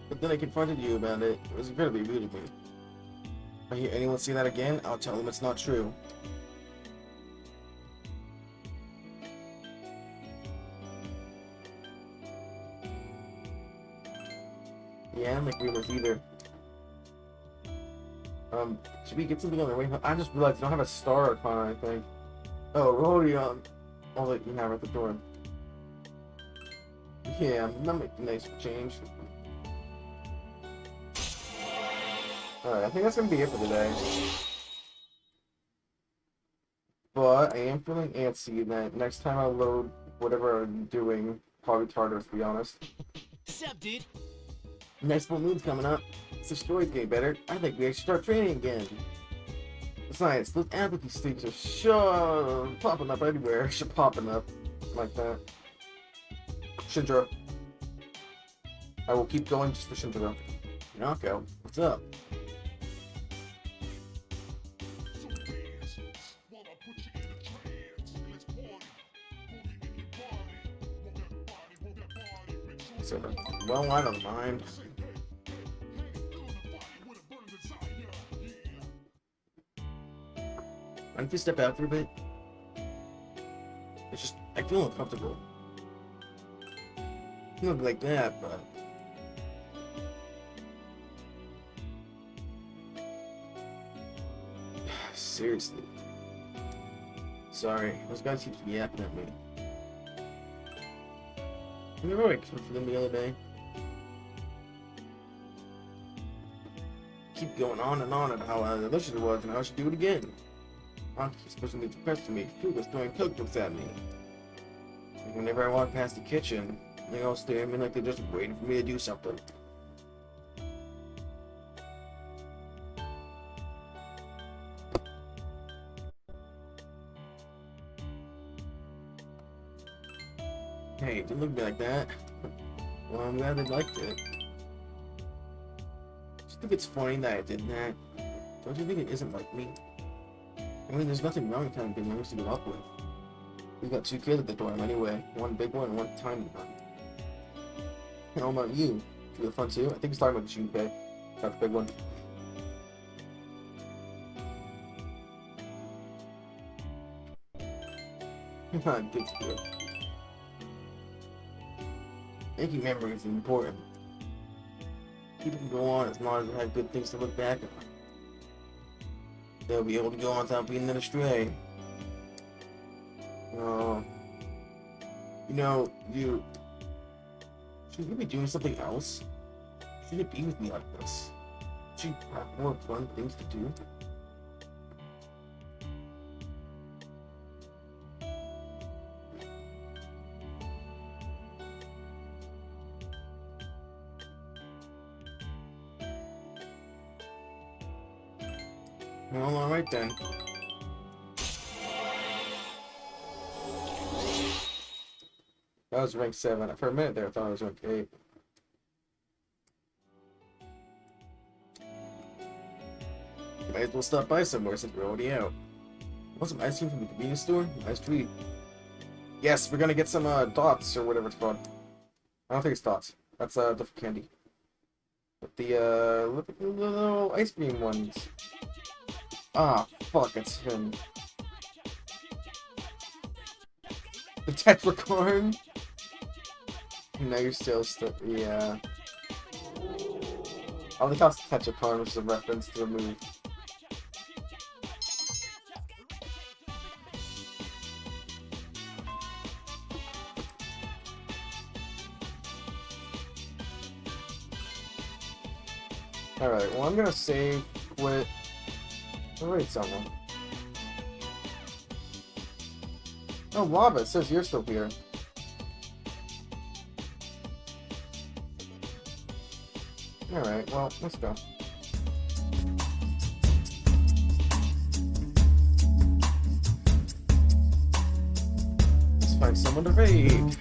but then I confronted you about it. It was incredibly rude of me. If I hear anyone say that again, I'll tell them it's not true. Yeah, I don't like rumors either. Should we get something on the way? I just realized I don't have a star icon, I think. Oh, Rodion. I'll let you have it at the door. Yeah, that might be nice for change. Alright, I think that's gonna be it for today. But I am feeling antsy that next time I load whatever I'm doing, probably Tartarus, to be honest. Sup, dude? Next full moon's coming up. So the story's getting better. I think we should start training again. Besides, those apathy streaks are sure popping up everywhere. Popping up like that. Shinjiro. I will keep going just for Shinjiro. Pinocchio, what's up? So, well, I don't mind. Mind if you step out for a bit? It's just, I feel uncomfortable. You look like that, but... Seriously. Sorry, those guys keep yapping at me. Remember I cooked for them the other day? Keep going on and on about how delicious it was and how I should do it again. Mom keeps pushing me to press to me. Food was throwing cookbooks at me. Like whenever I walk past the kitchen, they all stare at me like they're just waiting for me to do something. Hey, don't look at me like that. Well, I'm glad they liked it. Do you think it's funny that I did that? Don't you think it isn't like me? I mean, there's nothing wrong with having big names to give up with. We've got 2 kids at the dorm anyway. One big one and one tiny one. And how about you? Do you have fun too? I think he's talking about the shoe bag. Not the big one. Good to hear. Making memories is important. People can go on as long as they have good things to look back on. They'll be able to go on without being led astray. You know, should you be doing something else? Should it be with me like this? Should you have more fun things to do? Well, alright then. That was rank 7. For a minute there, I thought it was rank 8. Might as well stop by somewhere since we're already out. Want some ice cream from the convenience store? Nice treat. Yes, we're gonna get some dots or whatever it's called. I don't think it's dots. That's different candy. But the little ice cream ones. Ah, fuck, it's him. The Tetracorn? No, you're still yeah. I like how it's Tetracorn, which is a reference to the movie. Alright, well I'm gonna save, quit. Oh wait, someone. Oh, Lava, it says you're still here. Alright, well, let's go. Let's find someone to raid.